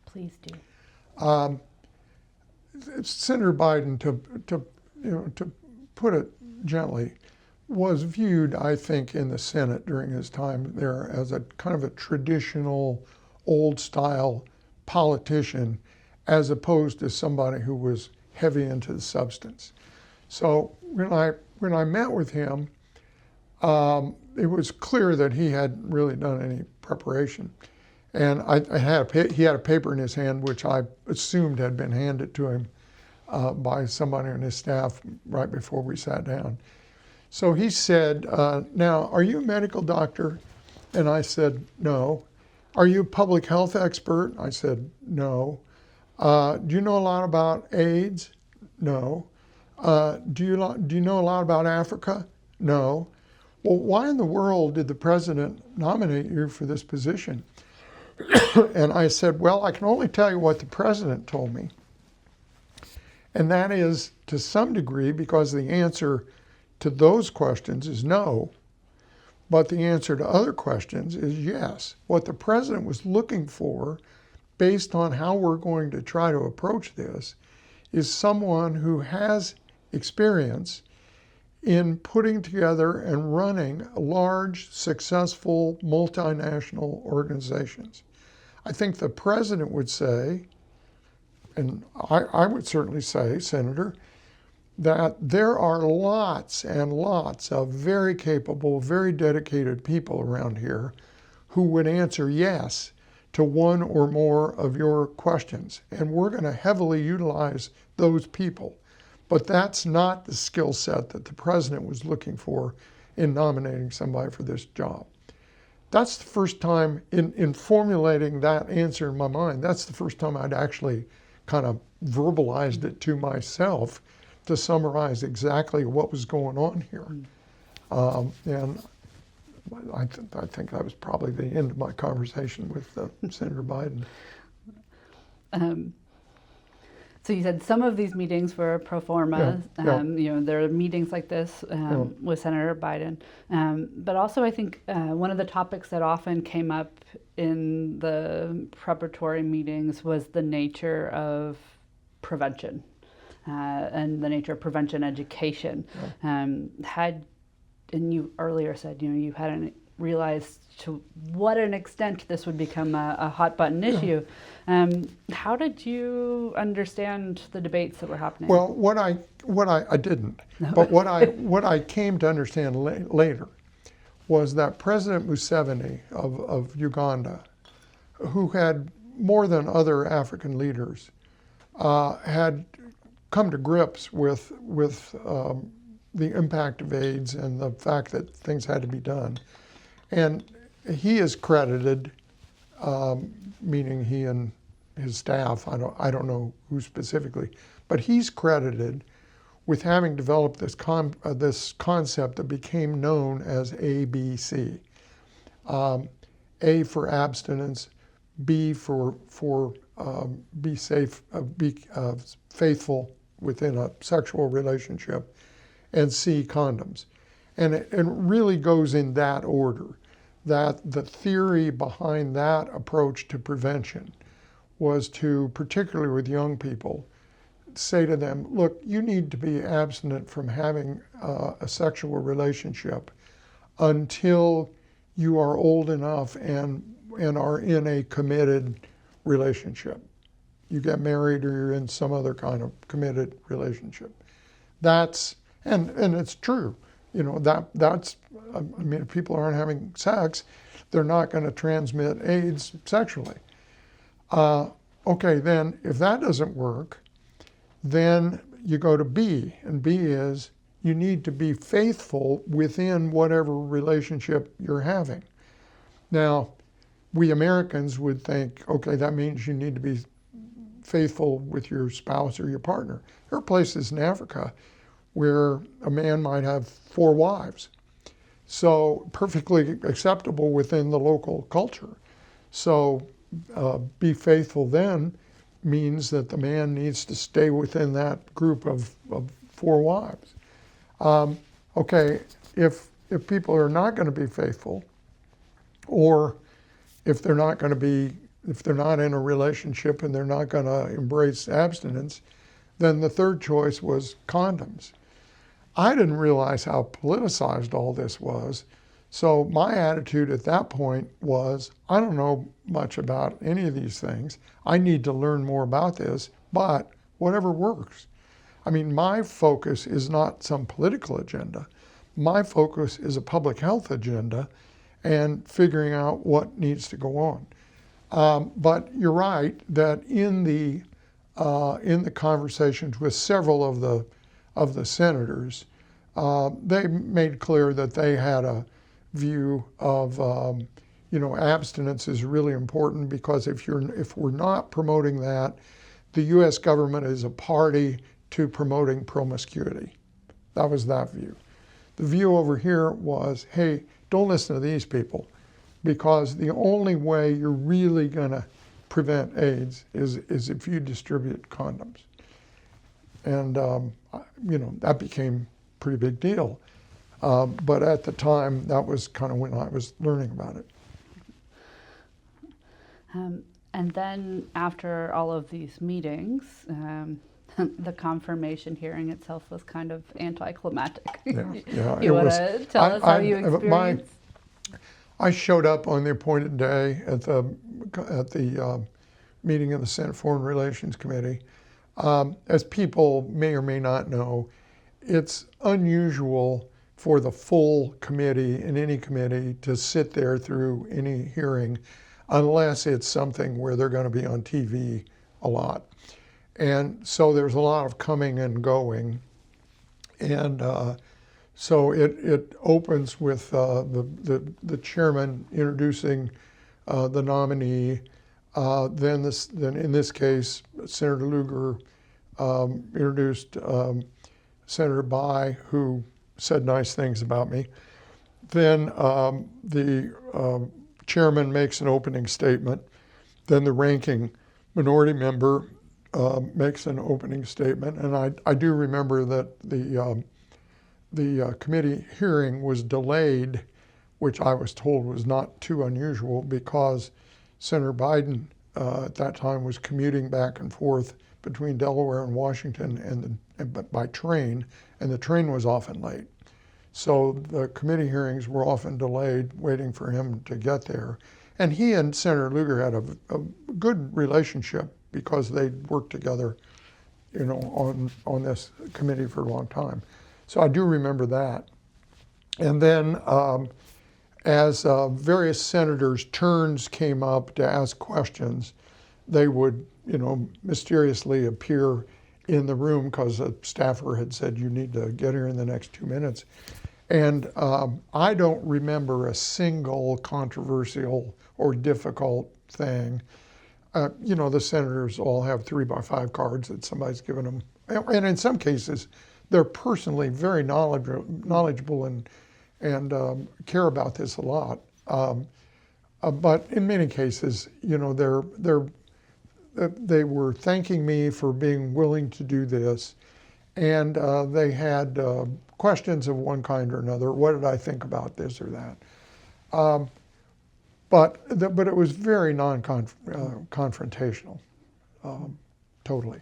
Please do. Senator Biden, to put it gently, was viewed, I think, in the Senate during his time there as a kind of a traditional, old-style politician, as opposed to somebody who was heavy into the substance. So when I met with him, it was clear that he hadn't really done any preparation. And he had a paper in his hand, which I assumed had been handed to him by somebody on his staff right before we sat down. So he said, now, are you a medical doctor? And I said, no. Are you a public health expert? I said, no. Do you know a lot about AIDS? No. Do you know a lot about Africa? No. Well, why in the world did the president nominate you for this position? And I said, well, I can only tell you what the president told me. And that is, to some degree, because the answer to those questions is no, but the answer to other questions is yes. What the president was looking for, based on how we're going to try to approach this, is someone who has experience in putting together and running large, successful, multinational organizations. I think the president would say, and I would certainly say, Senator, that there are lots and lots of very capable, very dedicated people around here who would answer yes to one or more of your questions. And we're going to heavily utilize those people. But that's not the skill set that the president was looking for in nominating somebody for this job. That's the first time in formulating that answer in my mind, that's the first time I'd actually kind of verbalized it to myself to summarize exactly what was going on here. And I think that was probably the end of my conversation with Senator Biden. So you said some of these meetings were pro forma. Yeah. There are meetings like this with Senator Biden. But also I think one of the topics that often came up in the preparatory meetings was the nature of prevention and the nature of prevention education. Yeah. And you earlier said, you hadn't realized to what an extent this would become a hot button issue. How did you understand the debates that were happening? Well, what I didn't, but what I came to understand later was that President Museveni of Uganda, who had more than other African leaders, had come to grips with the impact of AIDS and the fact that things had to be done. And he is credited, meaning he and his staff, I don't know who specifically, but he's credited with having developed this concept that became known as ABC. A for abstinence, B for be safe, be faithful within a sexual relationship, and C, condoms. And it really goes in that order, that the theory behind that approach to prevention was to, particularly with young people, say to them, look, you need to be abstinent from having a sexual relationship until you are old enough and are in a committed relationship. You get married or you're in some other kind of committed relationship. That's, and it's true. That's, I mean, if people aren't having sex, they're not going to transmit AIDS sexually. Okay, then if that doesn't work, then you go to B, and B is you need to be faithful within whatever relationship you're having. Now, we Americans would think, okay, that means you need to be faithful with your spouse or your partner. There are places in Africa where a man might have 4 wives. So perfectly acceptable within the local culture. So be faithful then means that the man needs to stay within that group of 4 wives. Okay, if people are not going to be faithful, or if they're not in a relationship and they're not going to embrace abstinence, then the third choice was condoms. I didn't realize how politicized all this was. So my attitude at that point was, I don't know much about any of these things. I need to learn more about this, but whatever works. I mean, my focus is not some political agenda. My focus is a public health agenda and figuring out what needs to go on. But you're right that in the conversations with several of the senators, they made clear that they had a view of abstinence is really important, because if we're not promoting that, the U.S. government is a party to promoting promiscuity. That was that view. The view over here was, hey, don't listen to these people, because the only way you're really going to prevent AIDS is if you distribute condoms. And that became a pretty big deal. But at the time, that was kind of when I was learning about it. And then after all of these meetings, the confirmation hearing itself was kind of anticlimactic. Yeah, You want to tell us how you experienced? I showed up on the appointed day at the meeting of the Senate Foreign Relations Committee. As people may or may not know, it's unusual for the full committee in any committee to sit there through any hearing unless it's something where they're going to be on TV a lot. And so there's a lot of coming and going. And so it opens with the chairman introducing the nominee. Then in this case, Senator Lugar introduced Senator Bai, who said nice things about me. Then the chairman makes an opening statement. Then the ranking minority member makes an opening statement. And I do remember that the committee hearing was delayed, which I was told was not too unusual, because Senator Biden at that time was commuting back and forth between Delaware and Washington by train, and the train was often late. So the committee hearings were often delayed, waiting for him to get there. And he and Senator Lugar had a good relationship because they'd worked together, on this committee for a long time. So I do remember that. And then as various senators' turns came up to ask questions, they would, mysteriously appear in the room because a staffer had said, you need to get here in the next 2 minutes. And I don't remember a single controversial or difficult thing. The senators all have 3x5 cards that somebody's given them. And in some cases, they're personally very knowledgeable and care about this a lot. But in many cases, they were thanking me for being willing to do this, and they had questions of one kind or another. What did I think about this or that? But it was very non-confrontational, totally.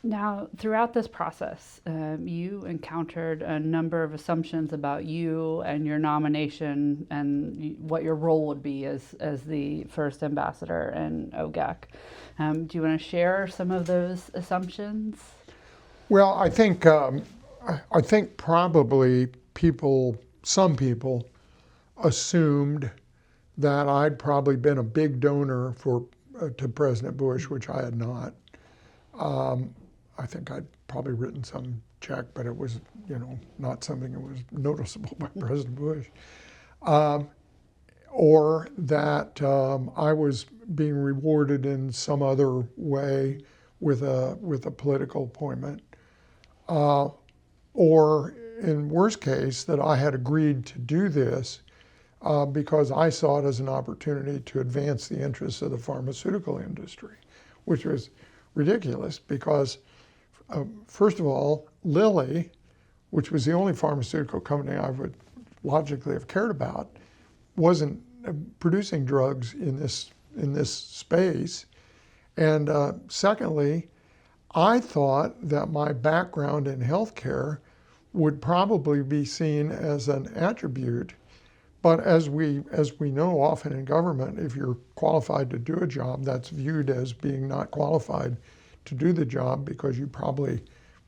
Now, throughout this process, you encountered a number of assumptions about you and your nomination and what your role would be as the first ambassador in OGAC. Do you want to share some of those assumptions? Well, I think probably some people assumed that I'd probably been a big donor to President Bush, which I had not. I think I'd probably written some check, but it was, not something that was noticeable by President Bush. Or that I was being rewarded in some other way with a political appointment. Or in worst case, that I had agreed to do this because I saw it as an opportunity to advance the interests of the pharmaceutical industry, which was ridiculous because, first of all, Lilly, which was the only pharmaceutical company I would logically have cared about, wasn't producing drugs in this space. And secondly, I thought that my background in healthcare would probably be seen as an attribute. But as we know often in government, if you're qualified to do a job, that's viewed as being not qualified to do the job because you probably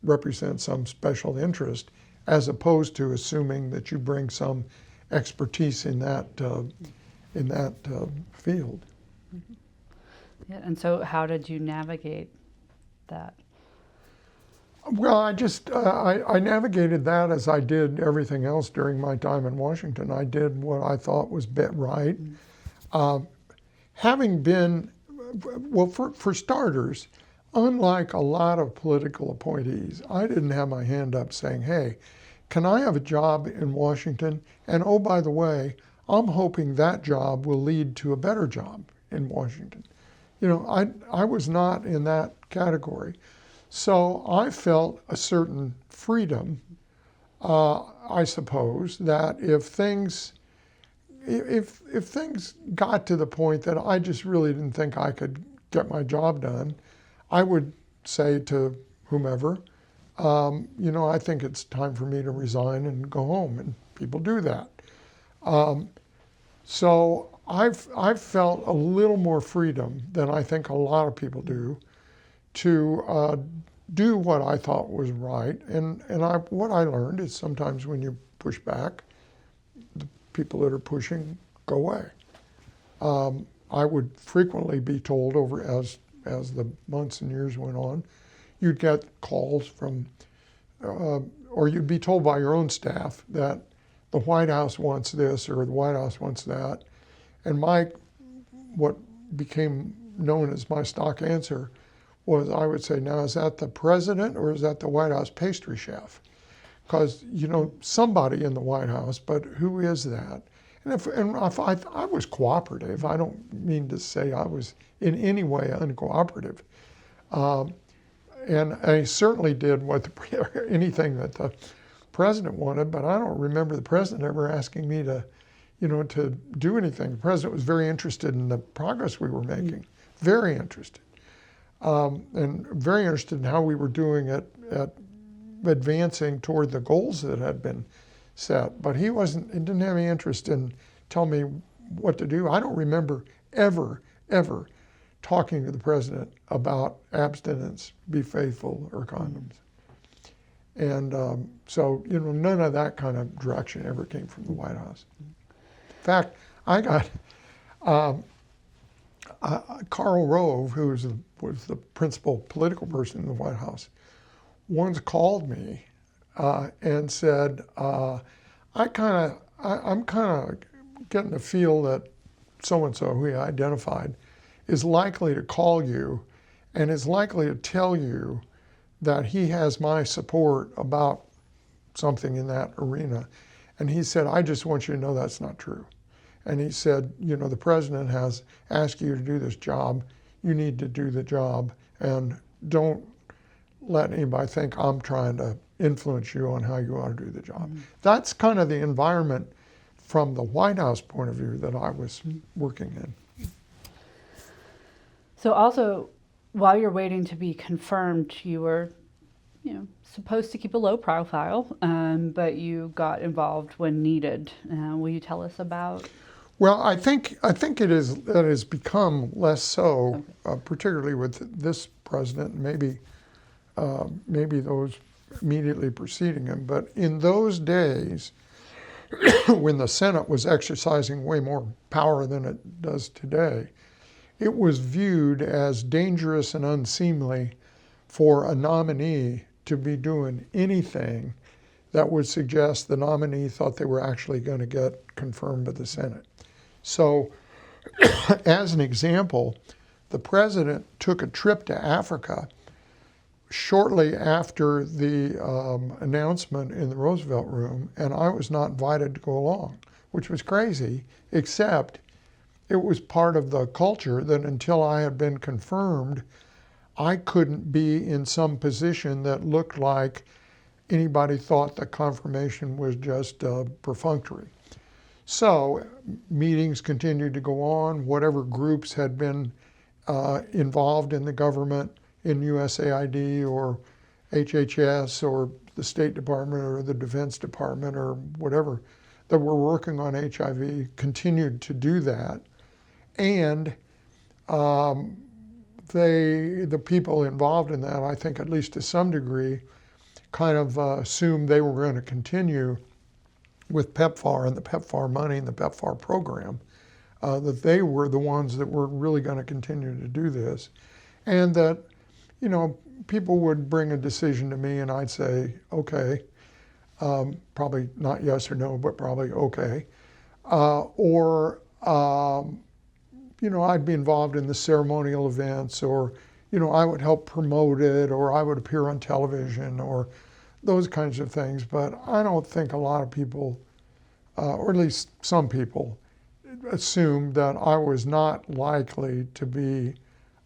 represent some special interest, as opposed to assuming that you bring some expertise in that field. Mm-hmm. Yeah, and so how did you navigate that? Well, I navigated that as I did everything else during my time in Washington. I did what I thought was right. Having been, well, for starters, unlike a lot of political appointees, I didn't have my hand up saying, hey, can I have a job in Washington? And oh, by the way, I'm hoping that job will lead to a better job in Washington. You know, I was not in that category. So I felt a certain freedom, I suppose, that if things got to the point that I just really didn't think I could get my job done, I would say to whomever, you know, I think it's time for me to resign and go home, and people do that. So I've felt a little more freedom than I think a lot of people do to do what I thought was right. And what I learned is sometimes when you push back, the people that are pushing go away. I would frequently be told as the months and years went on, you'd get calls from, or you'd be told by your own staff that the White House wants this or the White House wants that. And what became known as my stock answer was I would say, now, is that the president or is that the White House pastry chef? Because, you know, somebody in the White House, but who is that? And if I was cooperative, I don't mean to say I was in any way uncooperative. And I certainly did anything that the president wanted, but I don't remember the president ever asking me to do anything. The president was very interested in the progress we were making, very interested. And very interested in how we were doing at advancing toward the goals that had been set. But he didn't have any interest in telling me what to do. I don't remember ever talking to the president about abstinence, be faithful, or condoms. And so, you know, none of that kind of direction ever came from the White House. In fact, I got Karl Rove, who was the principal political person in the White House, once called me and said, I'm kind of getting the feel that so-and-so, who he identified, is likely to call you and is likely to tell you that he has my support about something in that arena. And he said, I just want you to know that's not true. And he said, you know, the president has asked you to do this job. You need to do the job, and don't let anybody think I'm trying to influence you on how you ought to do the job. Mm-hmm. That's kind of the environment from the White House point of view that I was working in. So also, while you're waiting to be confirmed, you were, you know, supposed to keep a low profile, but you got involved when needed. Will you tell us about? Well, I think it has become less so, okay. Particularly with this president, maybe those immediately preceding him. But in those days, when the Senate was exercising way more power than it does today, it was viewed as dangerous and unseemly for a nominee to be doing anything that would suggest the nominee thought they were actually going to get confirmed by the Senate. So, as an example, the president took a trip to Africa shortly after the announcement in the Roosevelt Room, and I was not invited to go along. which was crazy, except it was part of the culture that until I had been confirmed, I couldn't be in some position that looked like anybody thought the confirmation was just perfunctory. So meetings continued to go on. Whatever groups had been involved in the government, in USAID or HHS or the State Department or the Defense Department or whatever, that were working on HIV continued to do that. And the people involved in that, I think at least to some degree, kind of assumed they were going to continue with PEPFAR and the PEPFAR money and the PEPFAR program, that they were the ones that were really going to continue to do this. And that, you know, people would bring a decision to me and I'd say, okay, probably not yes or no, but probably okay. You know, I'd be involved in the ceremonial events, or, you know, I would help promote it, or I would appear on television, or those kinds of things. But I don't think a lot of people, or at least some people, assumed that I was not likely to be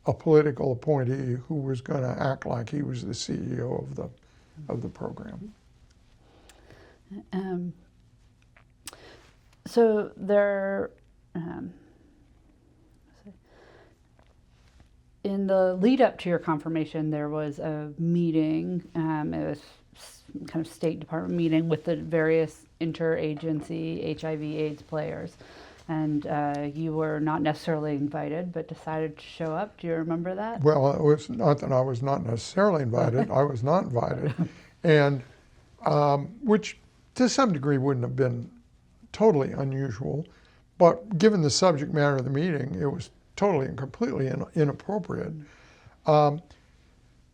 a political appointee who was going to act like he was the CEO of the program. So there, in the lead up to your confirmation, there was a meeting. It was kind of State Department meeting with the various interagency HIV/AIDS players, and you were not necessarily invited, but decided to show up. Do you remember that? Well, it was not that I was not necessarily invited. I was not invited, and which to some degree wouldn't have been totally unusual, but given the subject matter of the meeting, it was totally and completely inappropriate.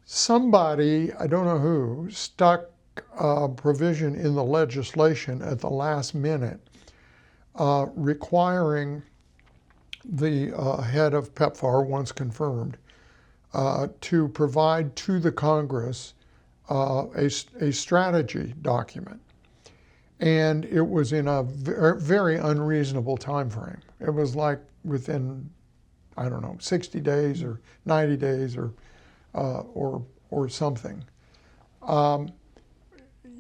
Somebody, I don't know who, stuck a provision in the legislation at the last minute requiring the head of PEPFAR, once confirmed, to provide to the Congress a strategy document. And it was in a very unreasonable time frame. It was like within, I don't know, 60 days or 90 days or something.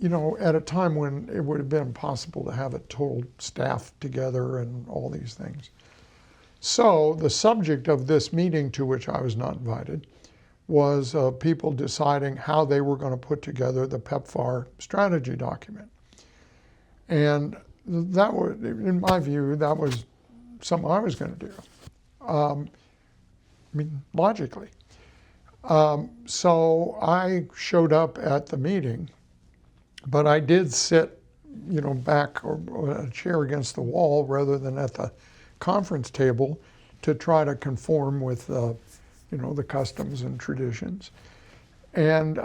You know, at a time when it would have been impossible to have a total staff together and all these things. So the subject of this meeting, to which I was not invited, was people deciding how they were going to put together the PEPFAR strategy document. And that was, in my view, that was something I was going to do. I mean, logically. So I showed up at the meeting, but I did sit, you know, back or a chair against the wall rather than at the conference table to try to conform with, you know, the customs and traditions. And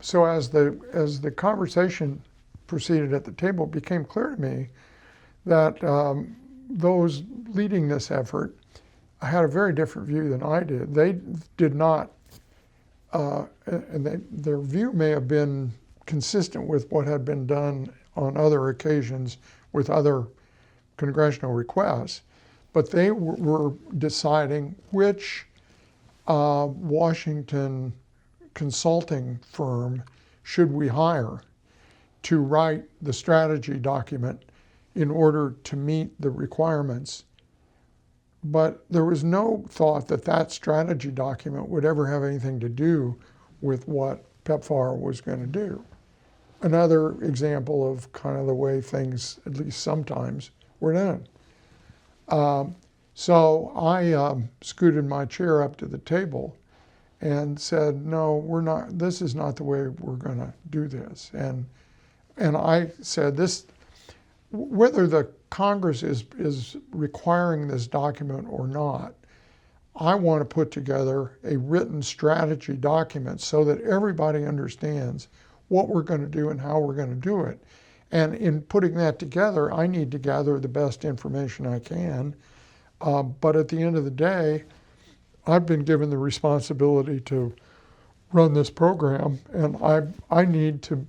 so as the conversation proceeded at the table, it became clear to me that those leading this effort had a very different view than I did. They did not, and their view may have been consistent with what had been done on other occasions with other congressional requests, but they were deciding which Washington consulting firm should we hire to write the strategy document in order to meet the requirements. But there was no thought that that strategy document would ever have anything to do with what PEPFAR was going to do. Another example of kind of the way things, at least sometimes, were done. So I scooted my chair up to the table and said, no, we're not, this is not the way we're going to do this. And I said, this, whether the Congress is requiring this document or not, I want to put together a written strategy document so that everybody understands what we're going to do and how we're going to do it. And in putting that together, I need to gather the best information I can. But at the end of the day, I've been given the responsibility to run this program, and I need to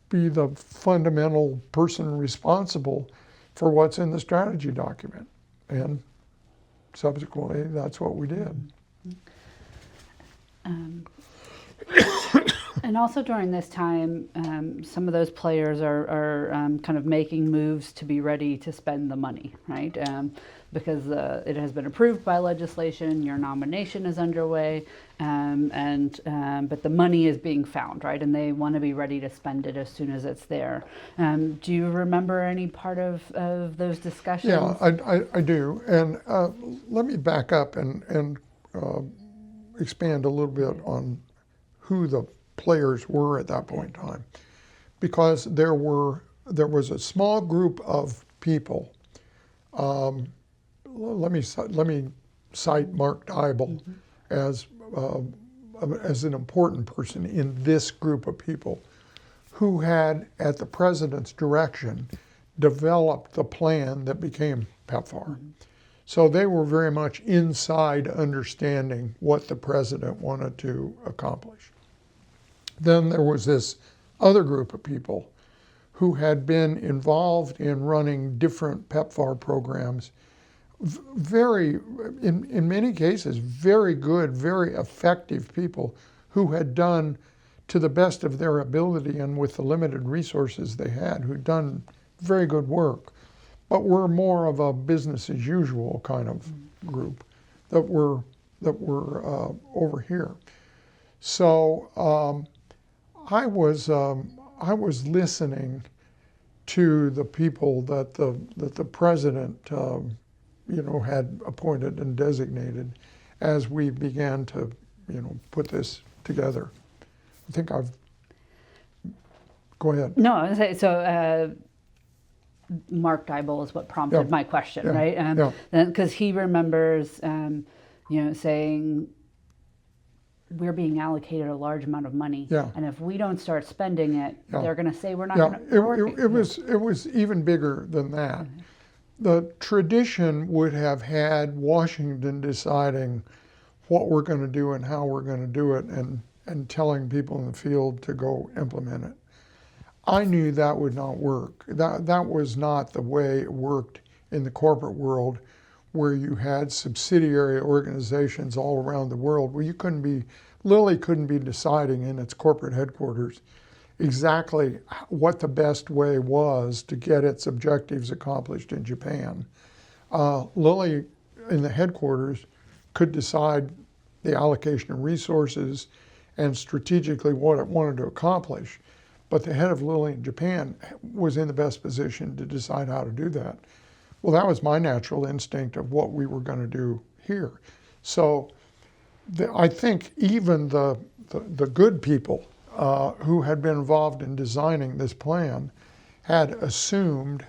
be the fundamental person responsible for what's in the strategy document. And subsequently, that's what we did. And also during this time, some of those players are kind of making moves to be ready to spend the money, right? Because it has been approved by legislation, your nomination is underway, but the money is being found, right? And they want to be ready to spend it as soon as it's there. Do you remember any part of those discussions? Yeah, I do. And let me back up and expand a little bit on who the players were at that point in time, because there was a small group of people. Let me cite Mark Dybel as an important person in this group of people, who had, at the president's direction, developed the plan that became PEPFAR. So they were very much inside understanding what the president wanted to accomplish. Then there was this other group of people who had been involved in running different PEPFAR programs, in many cases, very good, very effective people who had done to the best of their ability and with the limited resources they had, who'd done very good work, but were more of a business as usual kind of group that were over here. So I was listening to the people that the president had appointed and designated as we began to put this together. I think go ahead. No, I was gonna say, so Mark Dybel is what prompted my question, right? Because he remembers, saying we're being allocated a large amount of money, and if we don't start spending it, they're going to say we're not going to. It was even bigger than that. The tradition would have had Washington deciding what we're going to do and how we're going to do it, and telling people in the field to go implement it. I knew that would not work. That was not the way it worked in the corporate world, where you had subsidiary organizations all around the world, where Lilly couldn't be deciding in its corporate headquarters exactly what the best way was to get its objectives accomplished in Japan. Lilly in the headquarters could decide the allocation of resources and strategically what it wanted to accomplish. But the head of Lilly in Japan was in the best position to decide how to do that. Well, that was my natural instinct of what we were going to do here. So I think even the good people who had been involved in designing this plan had assumed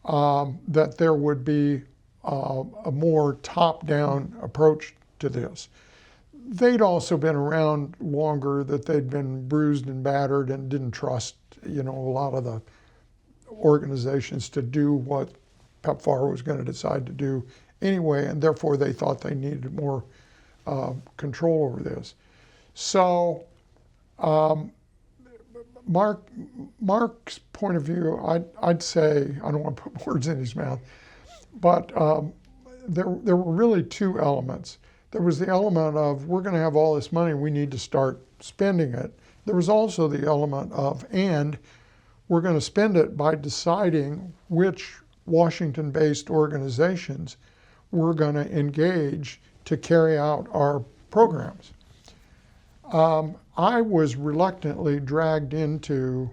that there would be a more top-down approach to this. They'd also been around longer, that they'd been bruised and battered and didn't trust, a lot of the organizations to do what PEPFAR was going to decide to do anyway, and therefore they thought they needed more control over this. So Mark's point of view, I'd say, I don't want to put words in his mouth, but there were really two elements. There was the element of, we're going to have all this money, we need to start spending it. There was also the element of, and we're going to spend it by deciding which Washington-based organizations we're going to engage to carry out our programs. I was reluctantly dragged into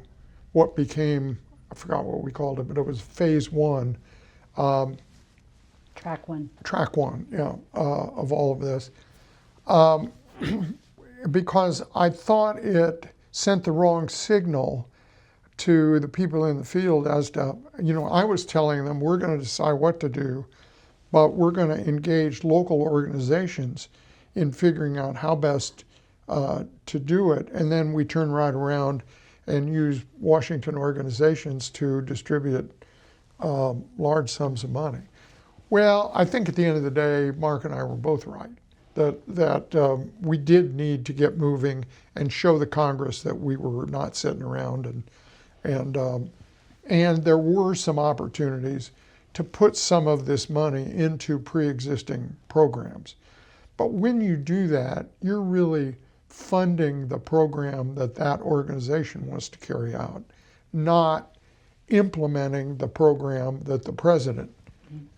what became, I forgot what we called it, but it was phase one. Track one. Track one, of all of this. Because I thought it sent the wrong signal to the people in the field as to, I was telling them, we're going to decide what to do, but we're going to engage local organizations in figuring out how best to do it. And then we turn right around and use Washington organizations to distribute large sums of money. Well, I think at the end of the day, Mark and I were both right, that we did need to get moving and show the Congress that we were not sitting around and And there were some opportunities to put some of this money into pre-existing programs. But when you do that, you're really funding the program that that organization wants to carry out, not implementing the program that the president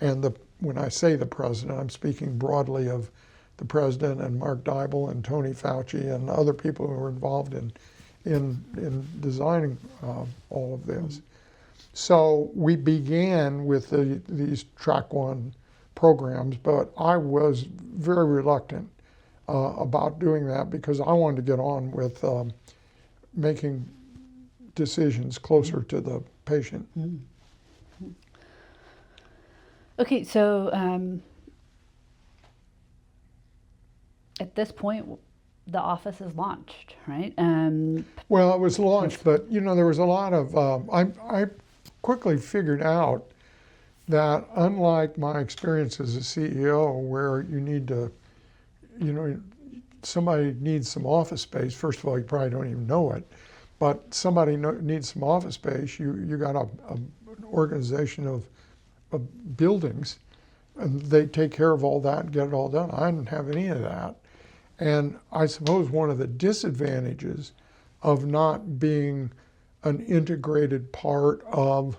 and when I say the president, I'm speaking broadly of the president and Mark Dybel and Tony Fauci and other people who are involved in designing all of this. So we began with these Track 1 programs, but I was very reluctant about doing that because I wanted to get on with making decisions closer to the patient. Okay, so at this point, the office is launched, right? Well, it was launched, but there was a lot of. I quickly figured out that unlike my experience as a CEO, where you need to, somebody needs some office space. First of all, you probably don't even know it, but somebody needs some office space. You got an organization of buildings, and they take care of all that and get it all done. I didn't have any of that. And I suppose one of the disadvantages of not being an integrated part of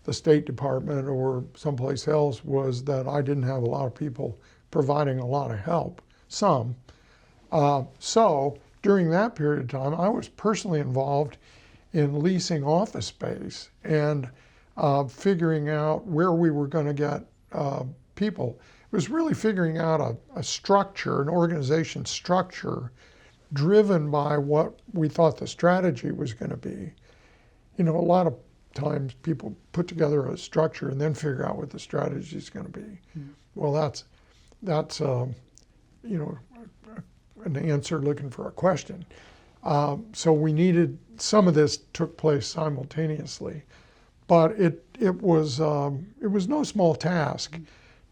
the State Department or someplace else was that I didn't have a lot of people providing a lot of help, some. So during that period of time, I was personally involved in leasing office space and figuring out where we were going to get people. It was really figuring out a structure, an organization structure, driven by what we thought the strategy was going to be. A lot of times people put together a structure and then figure out what the strategy is going to be. Well, that's an answer looking for a question. So we needed, some of this took place simultaneously, but it was no small task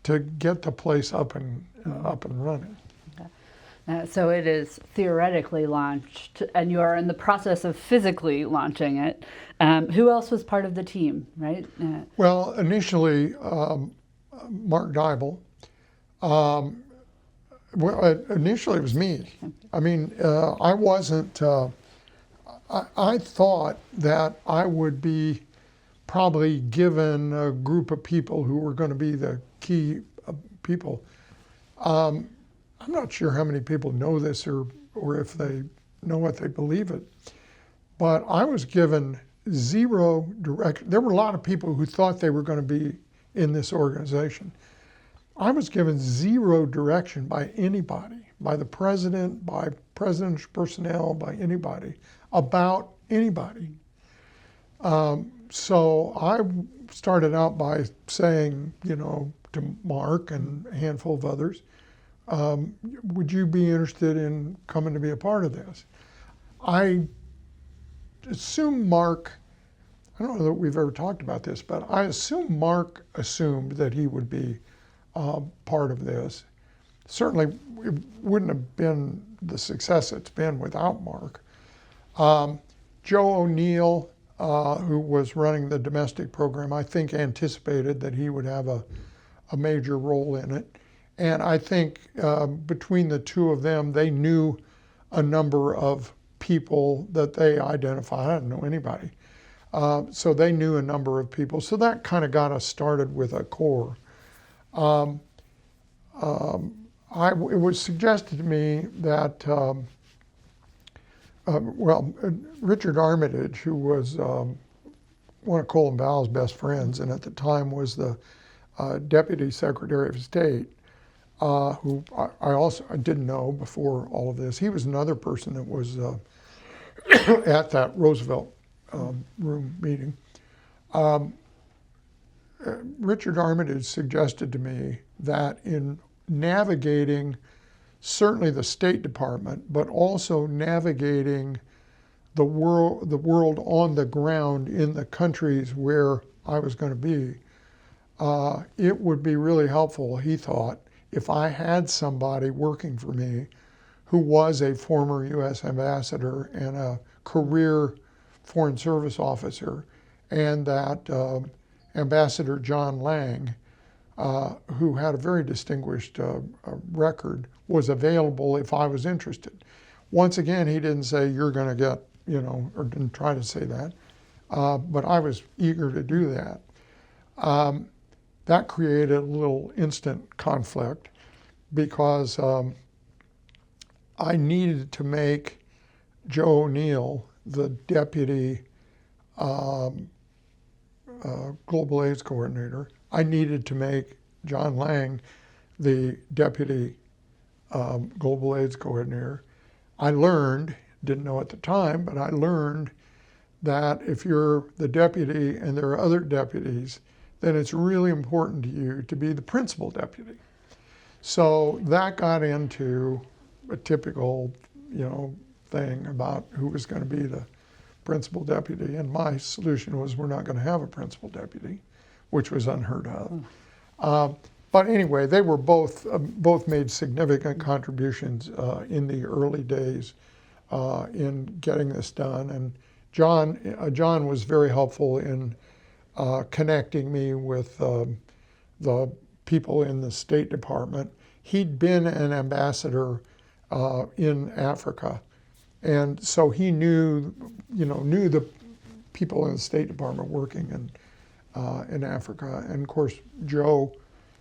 to get the place up and running. Okay. So it is theoretically launched, and you are in the process of physically launching it. Who else was part of the team, right? Well, initially, Mark Dybel. Initially it was me. I mean, I wasn't. I thought that I would be probably given a group of people who were going to be the key people. I'm not sure how many people know this or if they know it, they believe it. But I was given zero direction. There were a lot of people who thought they were going to be in this organization. I was given zero direction by anybody, by the president, by president's personnel, by anybody, about anybody. So I started out by saying, to Mark and a handful of others, would you be interested in coming to be a part of this? I assume Mark, I don't know that we've ever talked about this, but I assume Mark assumed that he would be part of this. Certainly it wouldn't have been the success it's been without Mark. Joe O'Neill, who was running the domestic program, I think anticipated that he would have a major role in it. And I think between the two of them, they knew a number of people that they identified. I didn't know anybody. So they knew a number of people. So that kind of got us started with a core. It was suggested to me that, Richard Armitage, who was one of Colin Bowell's best friends, and at the time was the Deputy Secretary of State, who I didn't know before all of this. He was another person that was at that Roosevelt room meeting. Richard Armitage suggested to me that in navigating certainly the State Department, but also navigating the world on the ground in the countries where I was going to be, it would be really helpful, he thought, if I had somebody working for me who was a former U.S. ambassador and a career Foreign Service officer and that Ambassador John Lang, who had a very distinguished record, was available if I was interested. Once again, he didn't say, you're going to get, or didn't try to say that, but I was eager to do that. That created a little instant conflict because I needed to make Joe O'Neill the deputy global AIDS coordinator. I needed to make John Lang the deputy global AIDS coordinator. I learned, didn't know at the time, but I learned that if you're the deputy and there are other deputies, then it's really important to you to be the principal deputy. So that got into a typical, thing about who was going to be the principal deputy. And my solution was, we're not going to have a principal deputy, which was unheard of. But anyway, they were both made significant contributions in the early days in getting this done. And John was very helpful in connecting me with the people in the State Department. He'd been an ambassador in Africa, and so he knew the people in the State Department working in Africa. And of course, Joe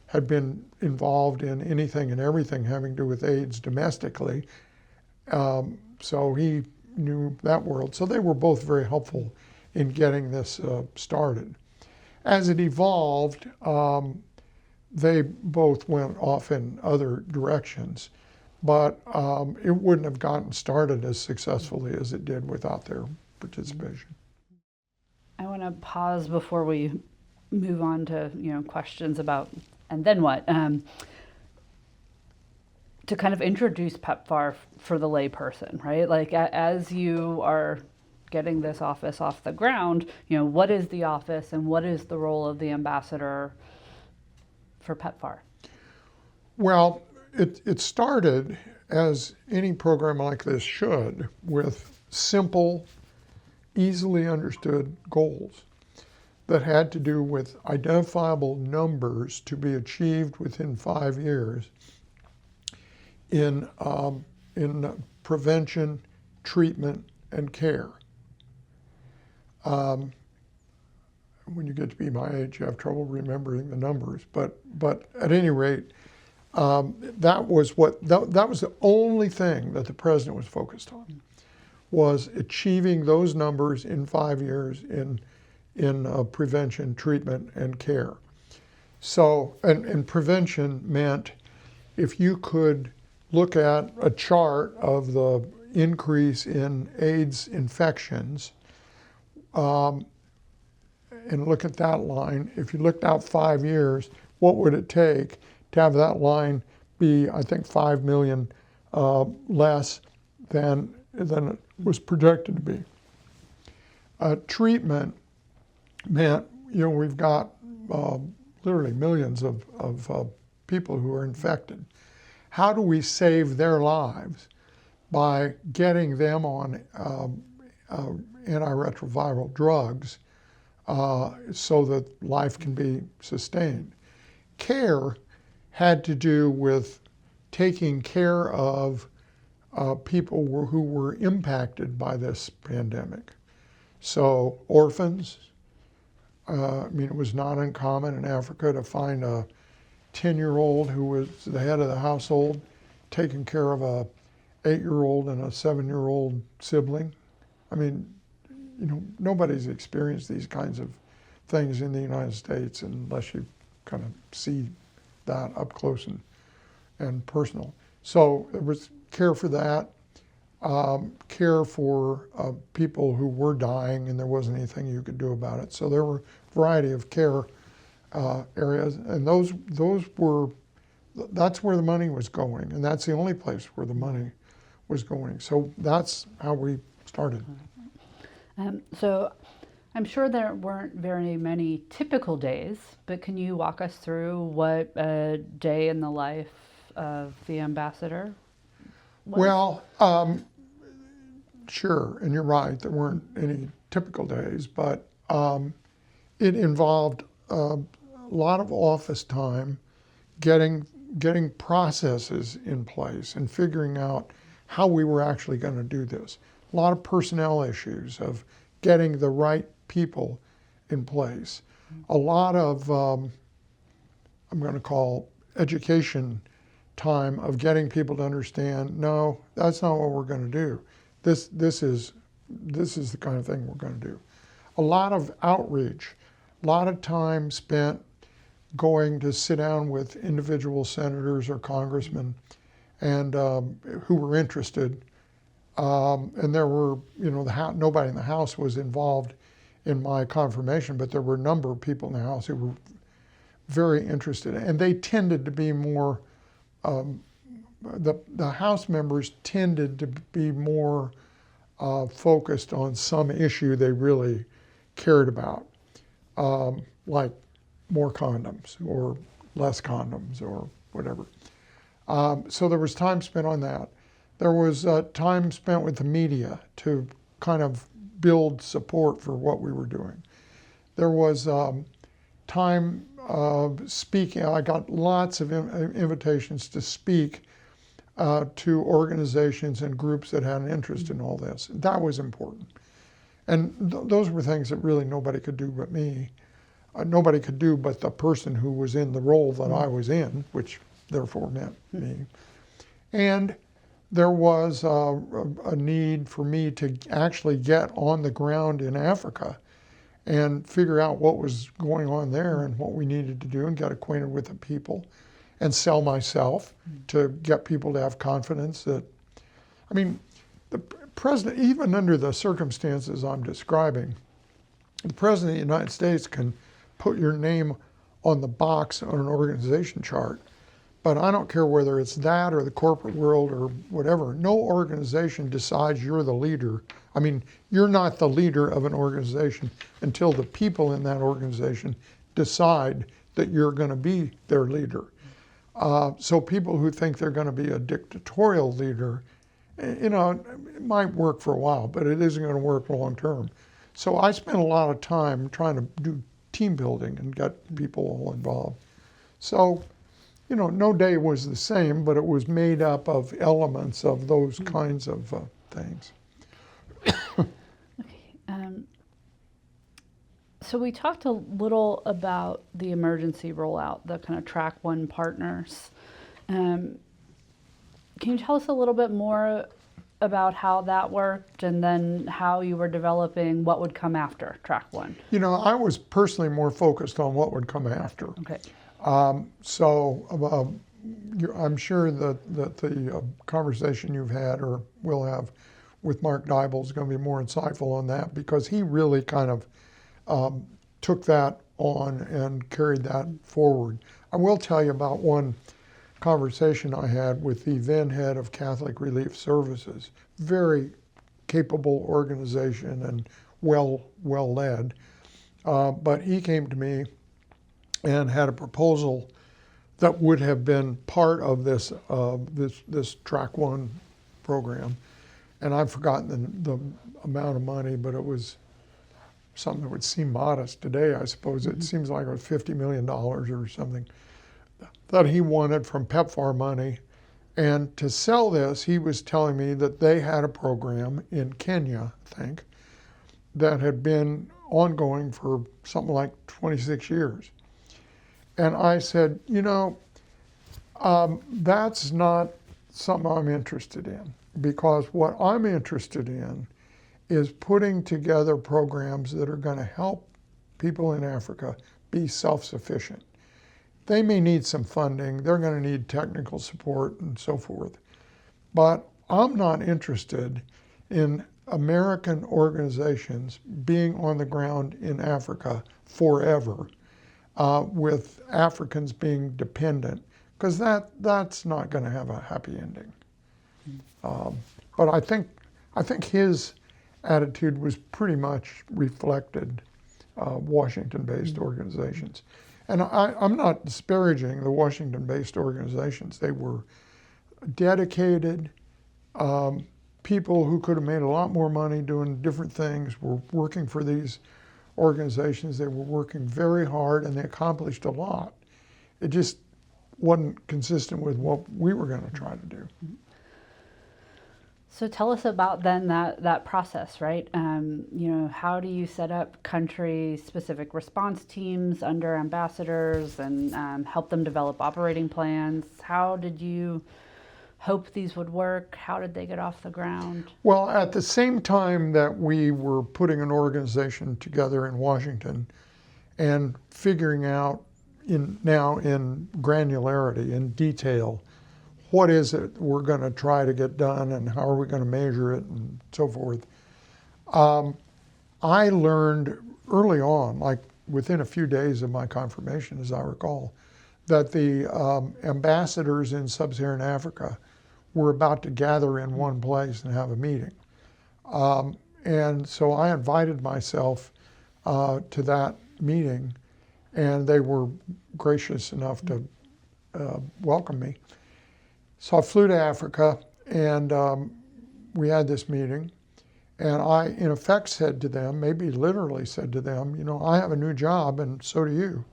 had been involved in anything and everything having to do with AIDS domestically, so he knew that world. So they were both very helpful in getting this started. As it evolved, they both went off in other directions, but it wouldn't have gotten started as successfully as it did without their participation. I want to pause before we move on to questions about and then what, to kind of introduce PEPFAR for the layperson, right? Like as you are getting this office off the ground, what is the office and what is the role of the ambassador for PEPFAR? Well, it started, as any program like this should, with simple, easily understood goals that had to do with identifiable numbers to be achieved within 5 years in prevention, treatment, and care. When you get to be my age, you have trouble remembering the numbers, but at any rate, that was the only thing that the president was focused on, was achieving those numbers in 5 years in prevention, treatment, and care. So, and prevention meant if you could look at a chart of the increase in AIDS infections, and look at that line, if you looked out 5 years, what would it take to have that line be, I think, 5 million less than it was projected to be. Treatment meant, we've got literally millions of people who are infected. How do we save their lives by getting them on antiretroviral drugs so that life can be sustained? Care had to do with taking care of people who were impacted by this pandemic. So orphans, it was not uncommon in Africa to find a 10-year-old who was the head of the household taking care of a 8-year-old and a 7-year-old sibling. Nobody's experienced these kinds of things in the United States unless you kind of see that up close and personal. So there was care for that, care for people who were dying and there wasn't anything you could do about it. So there were a variety of care areas, and that's where the money was going, and that's the only place where the money was going. So that's how we started. So I'm sure there weren't very many typical days, but can you walk us through what a day in the life of the ambassador was? Well, sure, and you're right, there weren't any typical days, but It involved a lot of office time, getting processes in place and figuring out how we were actually going to do this. A lot of personnel issues of getting the right people in place. A lot of, I'm going to call education time of getting people to understand, no, that's not what we're going to do. This is the kind of thing we're going to do. A lot of outreach, a lot of time spent going to sit down with individual senators or congressmen and who were interested. And there were, nobody in the House was involved in my confirmation, but there were a number of people in the House who were very interested. And they tended to be more, the House members tended to be more focused on some issue they really cared about, like more condoms or less condoms or whatever. So there was time spent on that. There was time spent with the media to kind of build support for what we were doing. There was time speaking. I got lots of invitations to speak to organizations and groups that had an interest in all this. That was important. And those were things that really nobody could do but me. Nobody could do but the person who was in the role that I was in, which therefore meant me. And there was a need for me to actually get on the ground in Africa and figure out what was going on there and what we needed to do and get acquainted with the people and sell myself to get people to have confidence that, I mean, the president, even under the circumstances I'm describing, the president of the United States can put your name on the box on an organization chart, but I don't care whether it's that or the corporate world or whatever. No organization decides you're the leader. I mean, you're not the leader of an organization until the people in that organization decide that you're going to be their leader. So people who think they're going to be a dictatorial leader, it might work for a while, but it isn't going to work long term. So I spent a lot of time trying to do team building and get people all involved. So, no day was the same, but it was made up of elements of those kinds of things. Okay. So we talked a little about the emergency rollout, the kind of track one partners. Can you tell us a little bit more about how that worked and then how you were developing what would come after track one? I was personally more focused on what would come after. Okay. So I'm sure that the conversation you've had or will have with Mark Dybel is going to be more insightful on that because he really kind of took that on and carried that forward. I will tell you about one conversation I had with the then head of Catholic Relief Services, very capable organization and well led, but he came to me and had a proposal that would have been part of this this track one program, and I've forgotten the amount of money, but it was something that would seem modest today. I suppose it seems like it was $50 million or something that he wanted from PEPFAR money. And to sell this, he was telling me that they had a program in Kenya, I think, that had been ongoing for something like 26 years. And I said, that's not something I'm interested in, because what I'm interested in is putting together programs that are going to help people in Africa be self-sufficient. They may need some funding, they're going to need technical support and so forth. But I'm not interested in American organizations being on the ground in Africa forever with Africans being dependent, because that's not going to have a happy ending. But I think his attitude was pretty much reflected Washington-based organizations. And I'm not disparaging the Washington-based organizations. They were dedicated people who could have made a lot more money doing different things, were working for these organizations. They were working very hard and they accomplished a lot. It just wasn't consistent with what we were going to try to do. So tell us about then that process, right? How do you set up country-specific response teams under ambassadors and help them develop operating plans? How did you hope these would work? How did they get off the ground? Well, at the same time that we were putting an organization together in Washington and figuring out in granularity, in detail, what is it we're going to try to get done and how are we going to measure it and so forth. I learned early on, like within a few days of my confirmation, as I recall, that the ambassadors in sub-Saharan Africa were about to gather in one place and have a meeting. And so I invited myself to that meeting, and they were gracious enough to welcome me. So I flew to Africa, and we had this meeting, and I, in effect, said to them, maybe literally said to them, I have a new job, and so do you,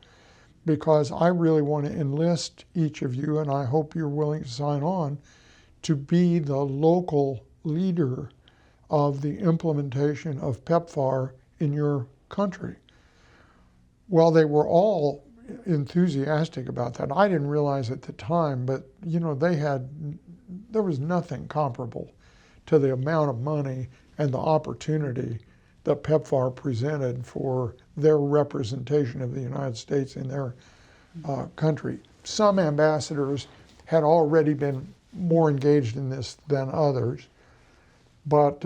because I really want to enlist each of you, and I hope you're willing to sign on to be the local leader of the implementation of PEPFAR in your country. Well, they were all enthusiastic about that. I didn't realize at the time, but there was nothing comparable to the amount of money and the opportunity that PEPFAR presented for their representation of the United States in their country. Some ambassadors had already been more engaged in this than others, but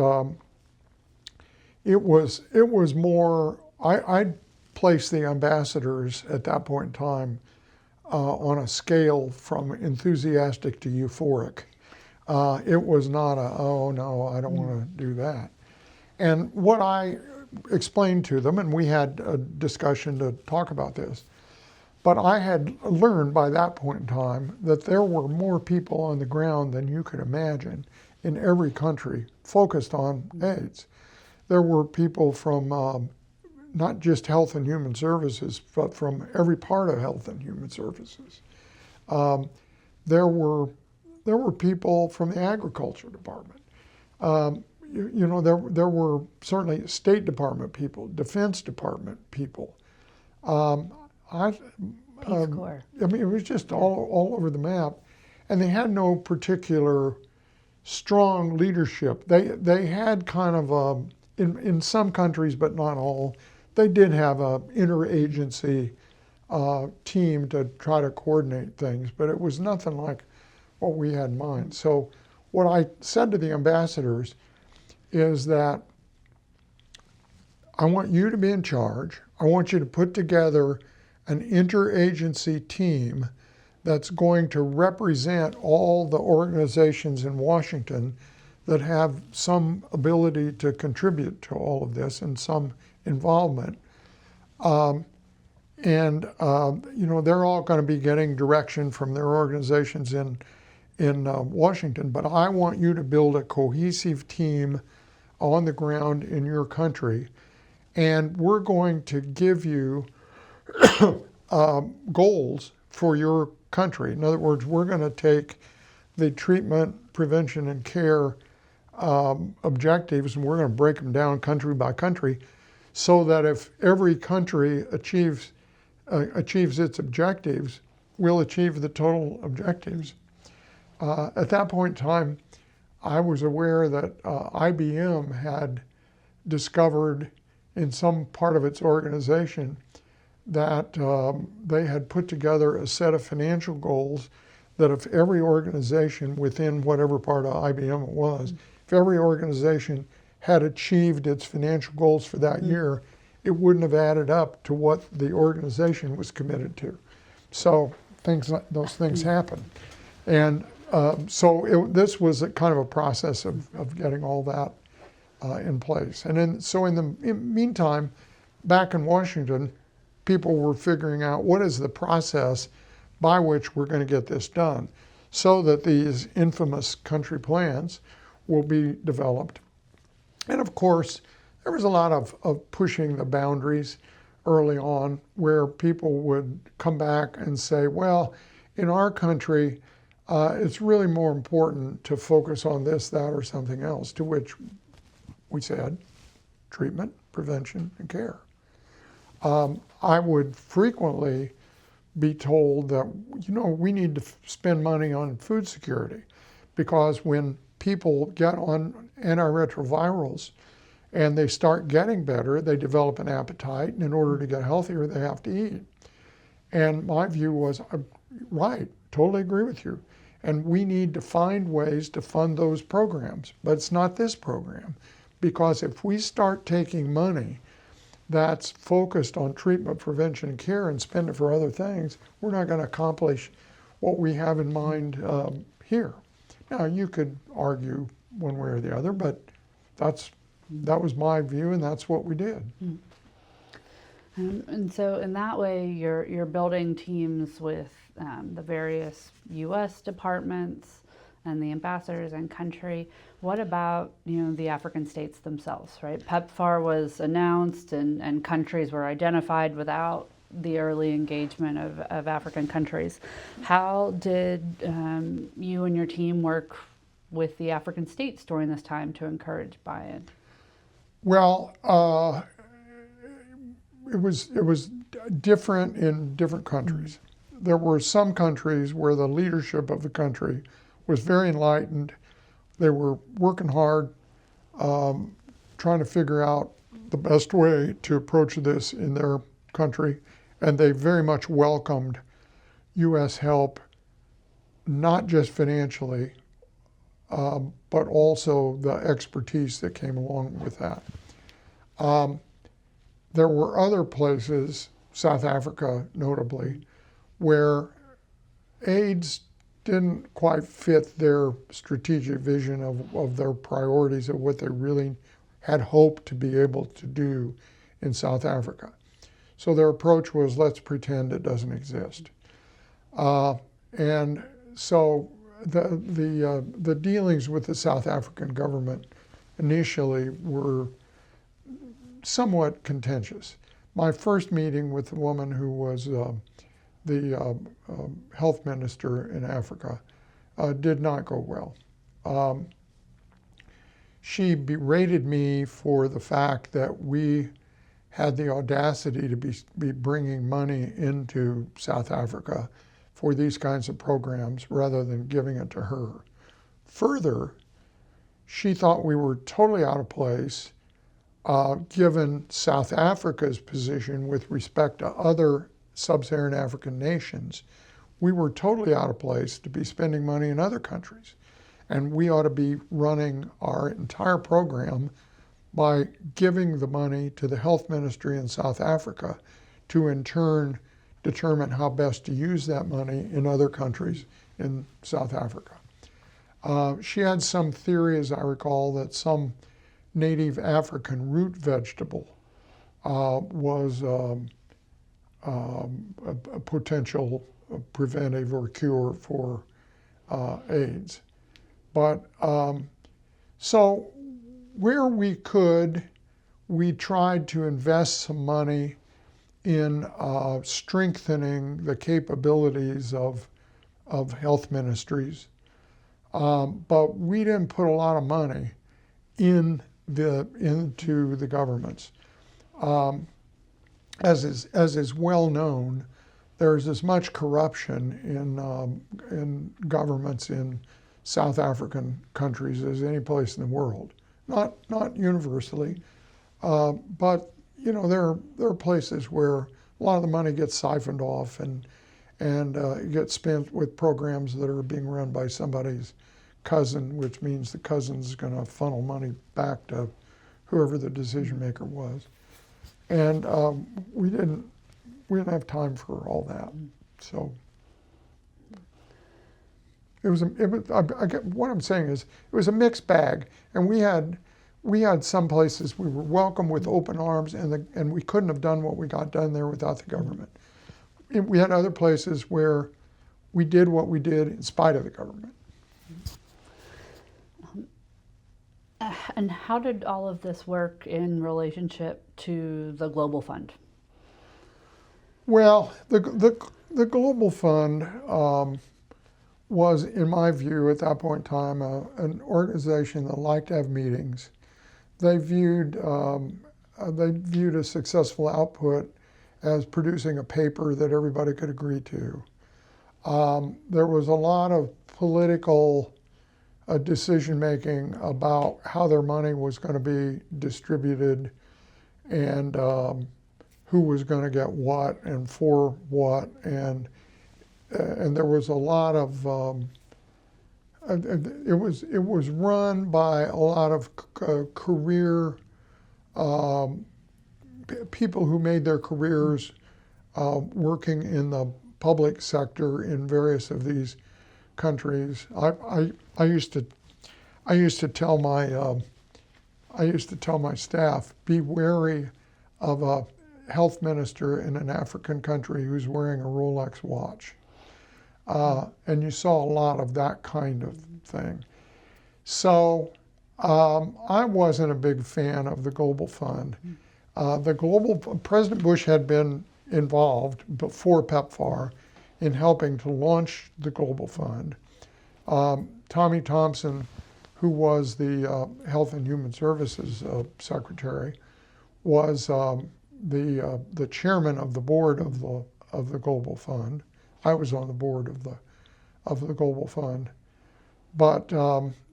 it was more, I placed the ambassadors at that point in time on a scale from enthusiastic to euphoric. It was not oh no, I don't want to do that. And what I explained to them, and we had a discussion to talk about this, but I had learned by that point in time that there were more people on the ground than you could imagine in every country focused on AIDS. There were people from not just Health and Human Services, but from every part of Health and Human Services. There were people from the Agriculture Department. There were certainly State Department people, Defense Department people. Peace Corps. I mean, it was just all over the map, and they had no particular strong leadership. They had kind of in some countries, but not all, they did have a interagency team to try to coordinate things, but it was nothing like what we had in mind. So what I said to the ambassadors is that I want you to be in charge. I want you to put together an interagency team that's going to represent all the organizations in Washington that have some ability to contribute to all of this and some involvement. They're all going to be getting direction from their organizations in Washington, but I want you to build a cohesive team on the ground in your country, and we're going to give you goals for your country. In other words, we're going to take the treatment, prevention, and care objectives, and we're going to break them down country by country, so that if every country achieves its objectives, we'll achieve the total objectives. At that point in time, I was aware that IBM had discovered in some part of its organization that they had put together a set of financial goals that if every organization within whatever part of IBM it was, if every organization had achieved its financial goals for that year, it wouldn't have added up to what the organization was committed to. So those things happen. And this was a kind of a process of getting all that in place. And in the meantime, back in Washington, people were figuring out what is the process by which we're going to get this done, so that these infamous country plans will be developed. And of course, there was a lot of pushing the boundaries early on, where people would come back and say, well, in our country, it's really more important to focus on this, that, or something else, to which we said treatment, prevention, and care. I would frequently be told that, we need to spend money on food security, because when people get on antiretrovirals and they start getting better, they develop an appetite, and in order to get healthier, they have to eat. And my view was, right, totally agree with you. And we need to find ways to fund those programs, but it's not this program. Because if we start taking money that's focused on treatment, prevention, and care and spend it for other things, we're not going to accomplish what we have in mind here. Now, you could argue one way or the other, but that was my view, and that's what we did. And so in that way, you're building teams with the various U.S. departments and the ambassadors and country. What about, the African states themselves, right? PEPFAR was announced and countries were identified without the early engagement of African countries. How did you and your team work with the African states during this time to encourage buy-in? Well, it was different in different countries. There were some countries where the leadership of the country was very enlightened. They were working hard, trying to figure out the best way to approach this in their country, and they very much welcomed U.S. help, not just financially, but also the expertise that came along with that. There were other places, South Africa notably, where AIDS didn't quite fit their strategic vision of their priorities, of what they really had hoped to be able to do in South Africa. So their approach was, let's pretend it doesn't exist. And so the dealings with the South African government initially were somewhat contentious. My first meeting with the woman who was the health minister in Africa did not go well. She berated me for the fact that we had the audacity to be bringing money into South Africa for these kinds of programs rather than giving it to her. Further, she thought we were totally out of place given South Africa's position with respect to other sub-Saharan African nations. We were totally out of place to be spending money in other countries. And we ought to be running our entire program by giving the money to the health ministry in South Africa to in turn determine how best to use that money in other countries in South Africa. She had some theory, as I recall, that some native African root vegetable was a potential preventive or cure for AIDS. But so where we could, we tried to invest some money in strengthening the capabilities of health ministries. But we didn't put a lot of money into the governments. As is well known, there's as much corruption in governments in South African countries as any place in the world. Not universally, but there are places where a lot of the money gets siphoned off and it gets spent with programs that are being run by somebody's cousin, which means the cousin's going to funnel money back to whoever the decision maker was. And we didn't have time for all that. So what I'm saying is it was a mixed bag, and we had some places we were welcome with open arms, and we couldn't have done what we got done there without the government. We had other places where we did what we did in spite of the government. And how did all of this work in relationship to the Global Fund? Well, the Global Fund was, in my view, at that point in time, an organization that liked to have meetings. They viewed a successful output as producing a paper that everybody could agree to. There was a lot of political decision making about how their money was going to be distributed and who was going to get what and for what, and there was a lot of it was run by a lot of career people who made their careers working in the public sector in various of these countries. I used to tell my staff, be wary of a health minister in an African country who's wearing a Rolex watch. And you saw a lot of that kind of thing. So I wasn't a big fan of the Global Fund. President Bush had been involved before PEPFAR in helping to launch the Global Fund. Tommy Thompson, who was the Health and Human Services Secretary, was the chairman of the board of the Global Fund. I was on the board of the Global Fund, but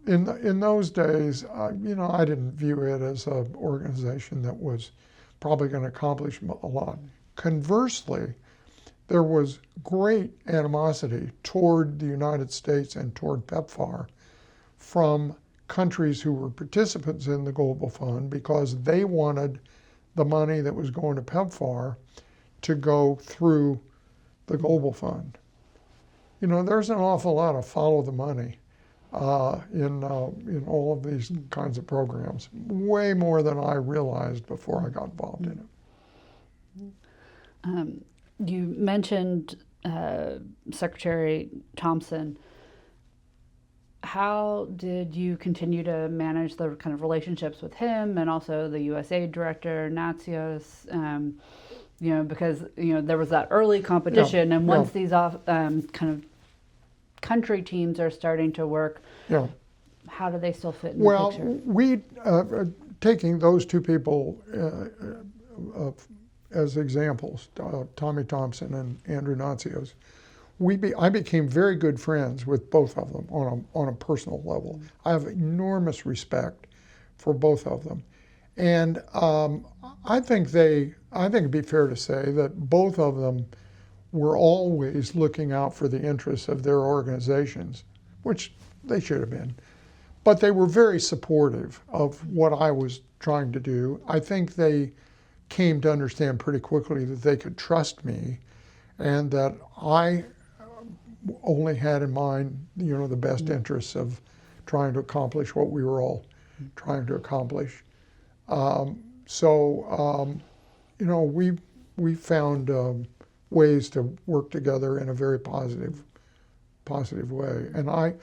in those days, I didn't view it as an organization that was probably going to accomplish a lot. Conversely, there was great animosity toward the United States and toward PEPFAR from countries who were participants in the Global Fund because they wanted the money that was going to PEPFAR to go through the Global Fund. There's an awful lot of follow the money in all of these kinds of programs, way more than I realized before I got involved in it. You mentioned Secretary Thompson. How did you continue to manage the kind of relationships with him and also the USAID director, Natsios? Because there was that early competition, and once these kind of country teams are starting to work, how do they still fit in the picture? We taking those two people as examples, Tommy Thompson and Andrew Natsios, I became very good friends with both of them on a personal level. I have enormous respect for both of them, and I think it'd be fair to say that both of them were always looking out for the interests of their organizations, which they should have been. But they were very supportive of what I was trying to do. I think they came to understand pretty quickly that they could trust me and that I only had in mind, the best interests of trying to accomplish what we were all trying to accomplish. We found ways to work together in a very positive way. And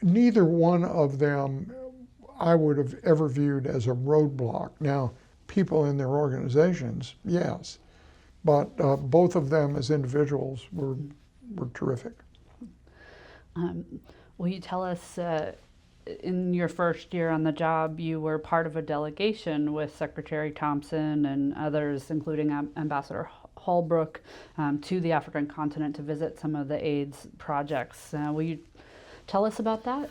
neither one of them I would have ever viewed as a roadblock. Now, people in their organizations, yes, but both of them as individuals were terrific. Will you tell us, in your first year on the job, you were part of a delegation with Secretary Thompson and others, including Ambassador Holbrooke, to the African continent to visit some of the AIDS projects. Will you tell us about that?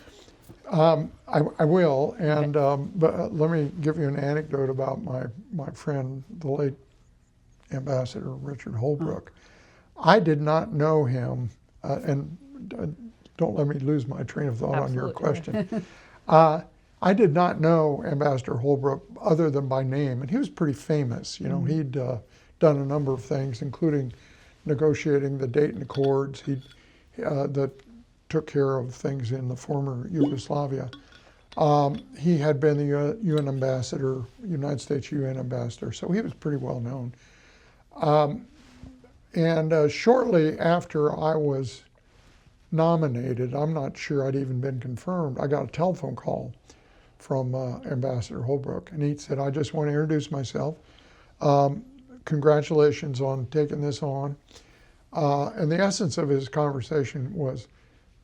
I will, and but let me give you an anecdote about my friend, the late Ambassador Richard Holbrooke. I did not know him, and don't let me lose my train of thought on your question. I did not know Ambassador Holbrooke other than by name, and he was pretty famous. He'd done a number of things, including negotiating the Dayton Accords. That took care of things in the former Yugoslavia. He had been the UN ambassador, United States UN ambassador, so he was pretty well known. And shortly after I was nominated, I'm not sure I'd even been confirmed. I got a telephone call from Ambassador Holbrooke, and he said, I just want to introduce myself. Congratulations on taking this on. And the essence of his conversation was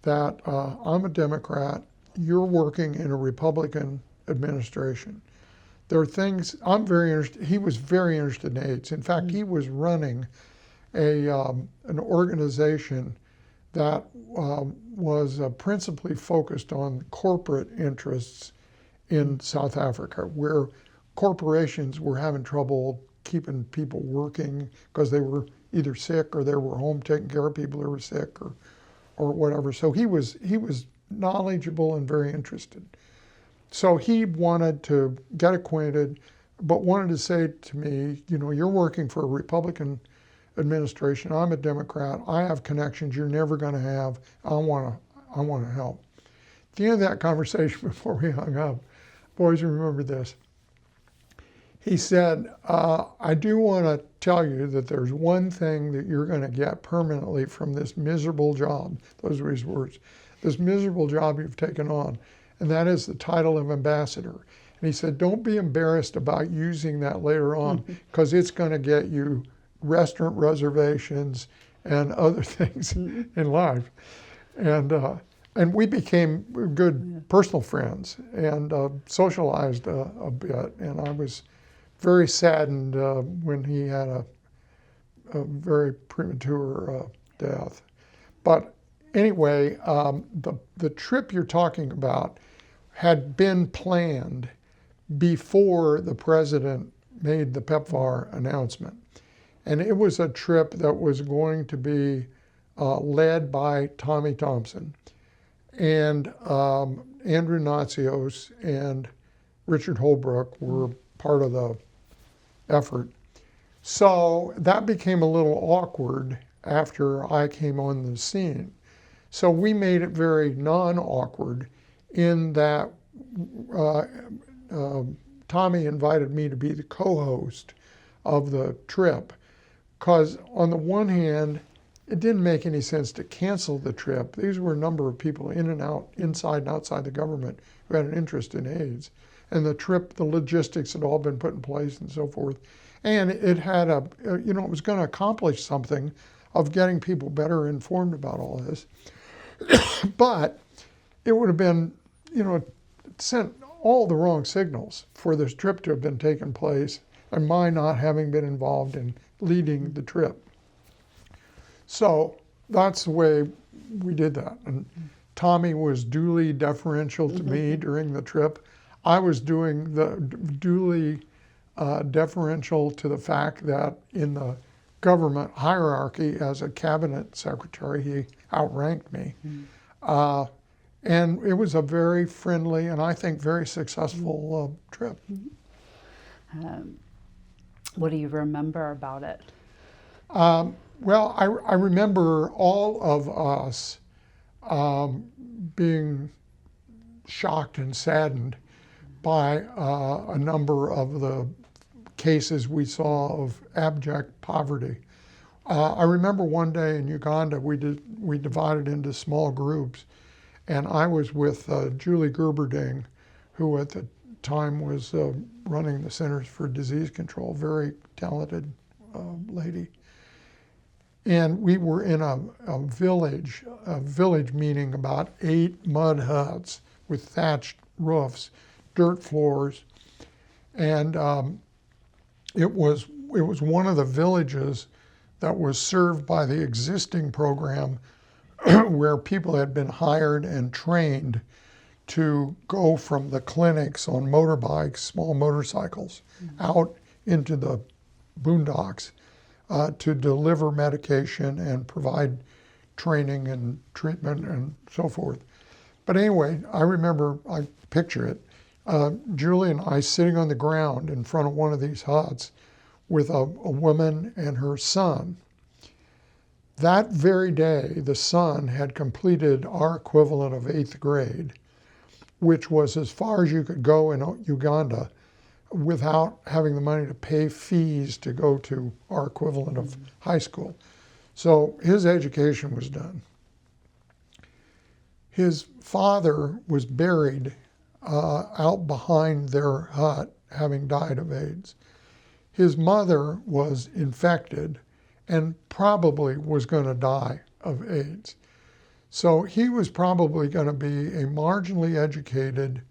that I'm a Democrat, you're working in a Republican administration. There are things, I'm very interested, he was very interested in AIDS. In fact, he was running an organization that was principally focused on corporate interests in South Africa, where corporations were having trouble keeping people working because they were either sick or they were home taking care of people who were sick or whatever. So he was knowledgeable and very interested. So he wanted to get acquainted, but wanted to say to me, you know, you're working for a Republican administration. I'm a Democrat. I have connections you're never going to have. I want to help. At the end of that conversation, before we hung up, boys, remember this. He said, I do want to tell you that there's one thing that you're going to get permanently from this miserable job. Those were his words. This miserable job you've taken on, and that is the title of ambassador. And he said, don't be embarrassed about using that later on, because it's going to get you restaurant reservations and other things in life. And we became good personal friends and socialized a bit. And I was very saddened when he had a very premature death. But anyway, the trip you're talking about had been planned before the president made the PEPFAR announcement. And it was a trip that was going to be led by Tommy Thompson and Andrew Natsios and Richard Holbrooke were part of the effort. So that became a little awkward after I came on the scene. So we made it very non-awkward in that Tommy invited me to be the co-host of the trip. Because on the one hand, it didn't make any sense to cancel the trip. These were a number of people in and out, inside and outside the government, who had an interest in AIDS. And the trip, the logistics had all been put in place and so forth. And it had it was going to accomplish something of getting people better informed about all this. But it would have been, sent all the wrong signals for this trip to have been taken place and my not having been involved in leading the trip. So that's the way we did that. And Tommy was duly deferential to me during the trip. I was doing the duly deferential to the fact that in the government hierarchy as a cabinet secretary, he outranked me. And it was a very friendly and I think very successful trip. What do you remember about it? Well, I remember all of us being shocked and saddened by a number of the cases we saw of abject poverty. I remember one day in Uganda, we divided into small groups, and I was with Julie Gerberding, who at the time was running the Centers for Disease Control, very talented lady. And we were in a village meaning about 8 mud huts with thatched roofs, dirt floors, and it was one of the villages that was served by the existing program where people had been hired and trained to go from the clinics on motorbikes, small motorcycles, out into the boondocks to deliver medication and provide training and treatment and so forth. But anyway, I remember, I picture it, Julie and I sitting on the ground in front of one of these huts with a woman and her son. That very day, the son had completed our equivalent of 8th grade, which was as far as you could go in Uganda without having the money to pay fees to go to our equivalent of high school. So his education was done. His father was buried out behind their hut, having died of AIDS. His mother was infected and probably was going to die of AIDS. So he was probably going to be a marginally educated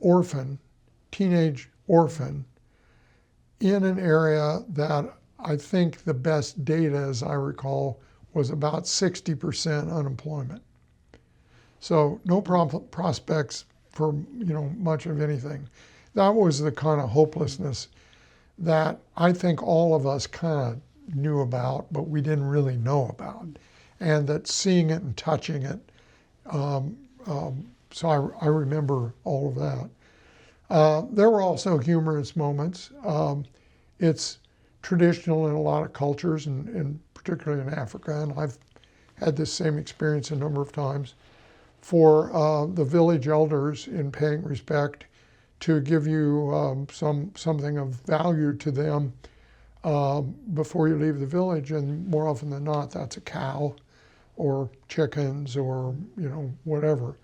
orphan, teenage orphan, in an area that I think the best data, as I recall, was about 60% unemployment. So no prospects for much of anything. That was the kind of hopelessness that I think all of us kind of knew about, but we didn't really know about, and that seeing it and touching it. So I remember all of that. There were also humorous moments. It's traditional in a lot of cultures, and particularly in Africa, and I've had this same experience a number of times, for the village elders, in paying respect, to give you something of value to them before you leave the village, and more often than not, that's a cow or chickens or whatever.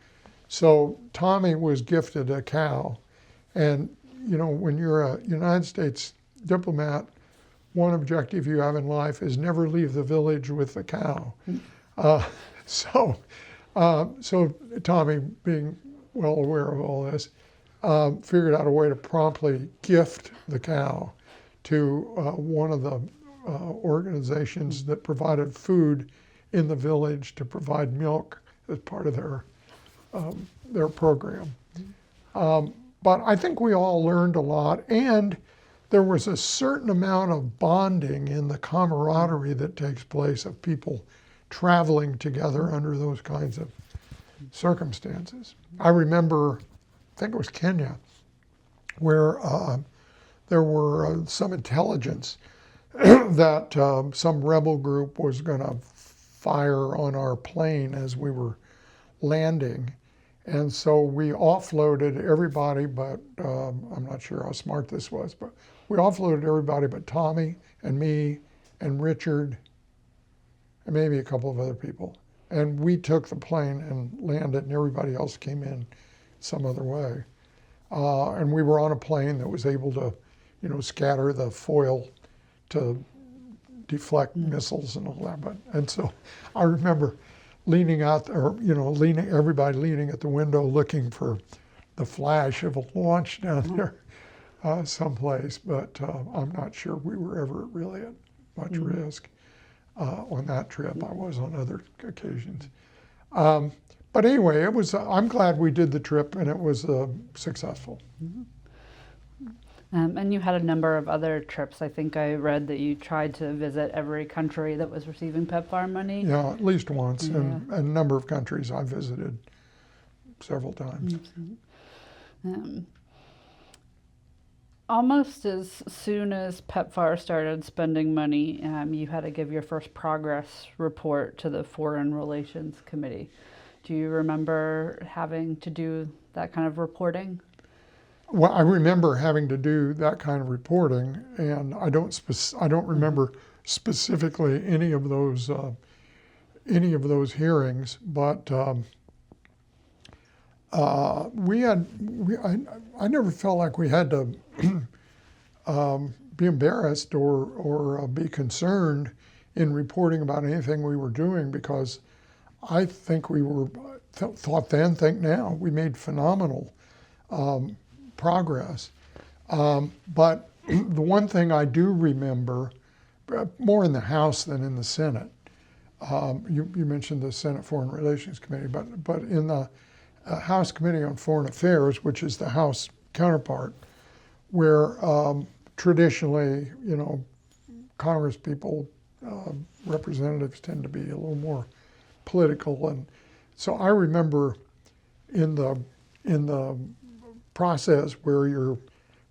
So Tommy was gifted a cow, and when you're a United States diplomat, one objective you have in life is never leave the village with the cow. So Tommy, being well aware of all this, figured out a way to promptly gift the cow to one of the organizations that provided food in the village, to provide milk as part of their program. But I think we all learned a lot, and there was a certain amount of bonding in the camaraderie that takes place of people traveling together under those kinds of circumstances. I remember, I think it was Kenya, where there were some intelligence that some rebel group was going to fire on our plane as we were landing. And so we offloaded everybody, but I'm not sure how smart this was, but we offloaded everybody but Tommy and me and Richard and maybe a couple of other people. And we took the plane and landed, and everybody else came in some other way. And we were on a plane that was able to, scatter the foil to deflect missiles and all that. And so I remember leaning out, everybody leaning at the window looking for the flash of a launch down there someplace. But I'm not sure we were ever really at much risk on that trip. I was on other occasions. But anyway, I'm glad we did the trip, and it was successful. And you had a number of other trips. I think I read that you tried to visit every country that was receiving PEPFAR money. Yeah, at least once. Yeah. And a number of countries I visited several times. Almost as soon as PEPFAR started spending money, you had to give your first progress report to the Foreign Relations Committee. Do you remember having to do that kind of reporting? Well, I remember having to do that kind of reporting, and I don't remember specifically any of those hearings, but I never felt like we had to be embarrassed or be concerned in reporting about anything we were doing, because I think we were thought then, think now. We made phenomenal progress. But the one thing I do remember, more in the House than in the Senate, you mentioned the Senate Foreign Relations Committee, but in the House Committee on Foreign Affairs, which is the House counterpart, where traditionally, Congress people, representatives tend to be a little more political, and so I remember in the process where you're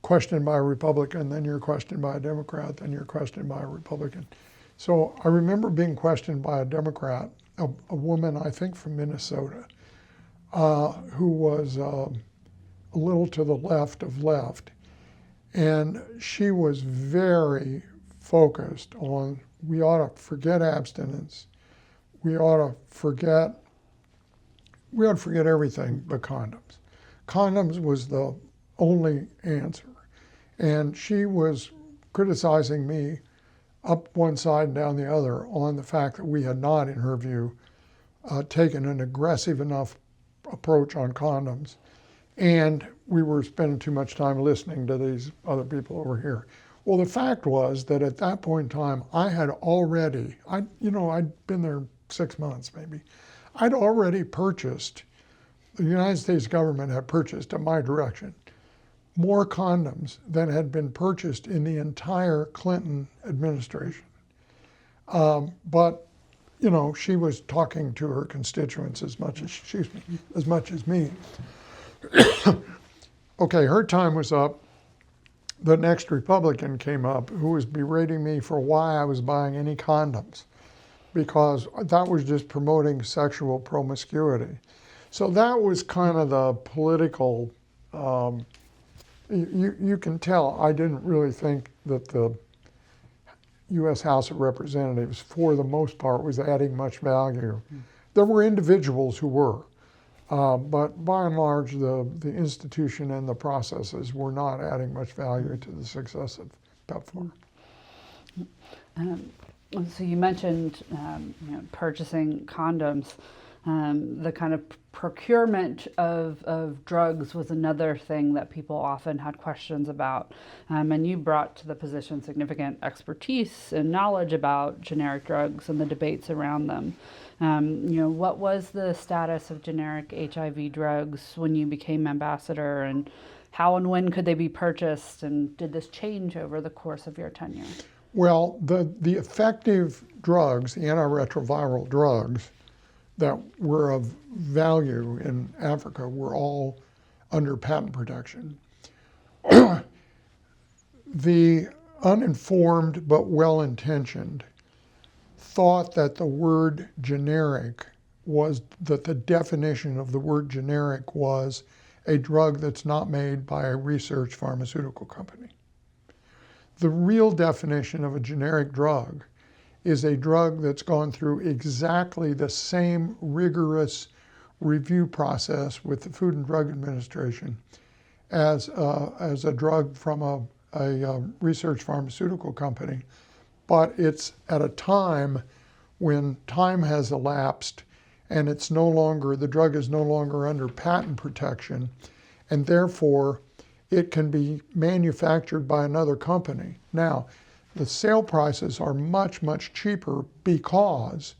questioned by a Republican, then you're questioned by a Democrat, then you're questioned by a Republican. So I remember being questioned by a Democrat, a woman I think from Minnesota, who was a little to the left of left, and she was very focused on, we ought to forget abstinence, we ought to forget we ought to forget everything but condoms. Condoms was the only answer. And she was criticizing me up one side and down the other on the fact that we had not, in her view, taken an aggressive enough approach on condoms. And we were spending too much time listening to these other people over here. Well, the fact was that at that point in time, I had already, I'd been there 6 months maybe. I'd already purchased, the United States government had purchased, at my direction, more condoms than had been purchased in the entire Clinton administration. But, she was talking to her constituents as much as me. Okay, her time was up. The next Republican came up who was berating me for why I was buying any condoms, because that was just promoting sexual promiscuity. So that was kind of the political, you can tell I didn't really think that the U.S. House of Representatives, for the most part, was adding much value. There were individuals who were, but by and large, the institution and the processes were not adding much value to the success of PEPFAR. So you mentioned purchasing condoms. The kind of procurement of drugs was another thing that people often had questions about. And you brought to the position significant expertise and knowledge about generic drugs and the debates around them. What was the status of generic HIV drugs when you became ambassador, and how and when could they be purchased, and did this change over the course of your tenure? Well, the effective drugs, the antiretroviral drugs that were of value in Africa were all under patent protection. The uninformed but well-intentioned thought that the word generic was, that the definition of the word generic was a drug that's not made by a research pharmaceutical company. The real definition of a generic drug is a drug that's gone through exactly the same rigorous review process with the Food and Drug Administration as a drug from a research pharmaceutical company, but it's at a time when time has elapsed and it's no longer, the drug is no longer under patent protection, and therefore it can be manufactured by another company. Now, the sale prices are much, much cheaper because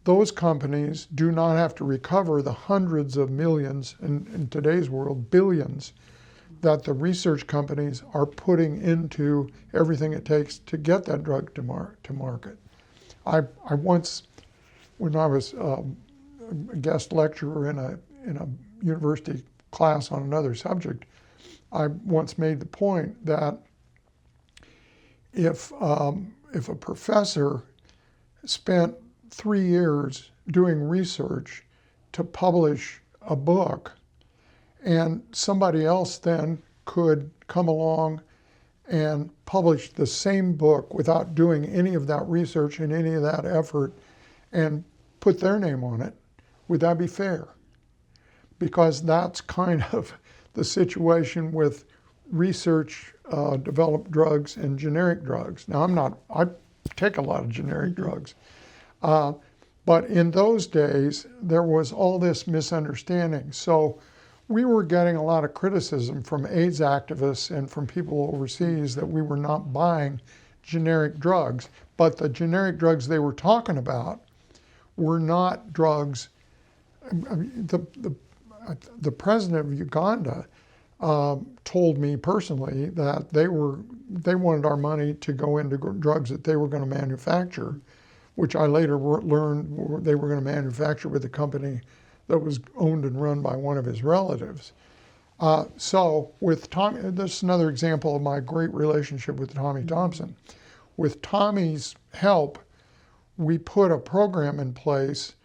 those companies do not have to recover the hundreds of millions, in today's world, billions, that the research companies are putting into everything it takes to get that drug to market. I once, when I was a guest lecturer in a university class on another subject, I once made the point that if a professor spent 3 years doing research to publish a book, and somebody else then could come along and publish the same book without doing any of that research and any of that effort and put their name on it, would that be fair? Because that's kind of the situation with research developed drugs and generic drugs. Now I take a lot of generic drugs, but in those days there was all this misunderstanding. So we were getting a lot of criticism from AIDS activists and from people overseas that we were not buying generic drugs, but the generic drugs they were talking about were not drugs. The president of Uganda told me personally that they wanted our money to go into drugs that they were going to manufacture, which I later learned they were going to manufacture with a company that was owned and run by one of his relatives. So with Tommy, this is another example of my great relationship with Tommy Thompson. With Tommy's help, we put a program in place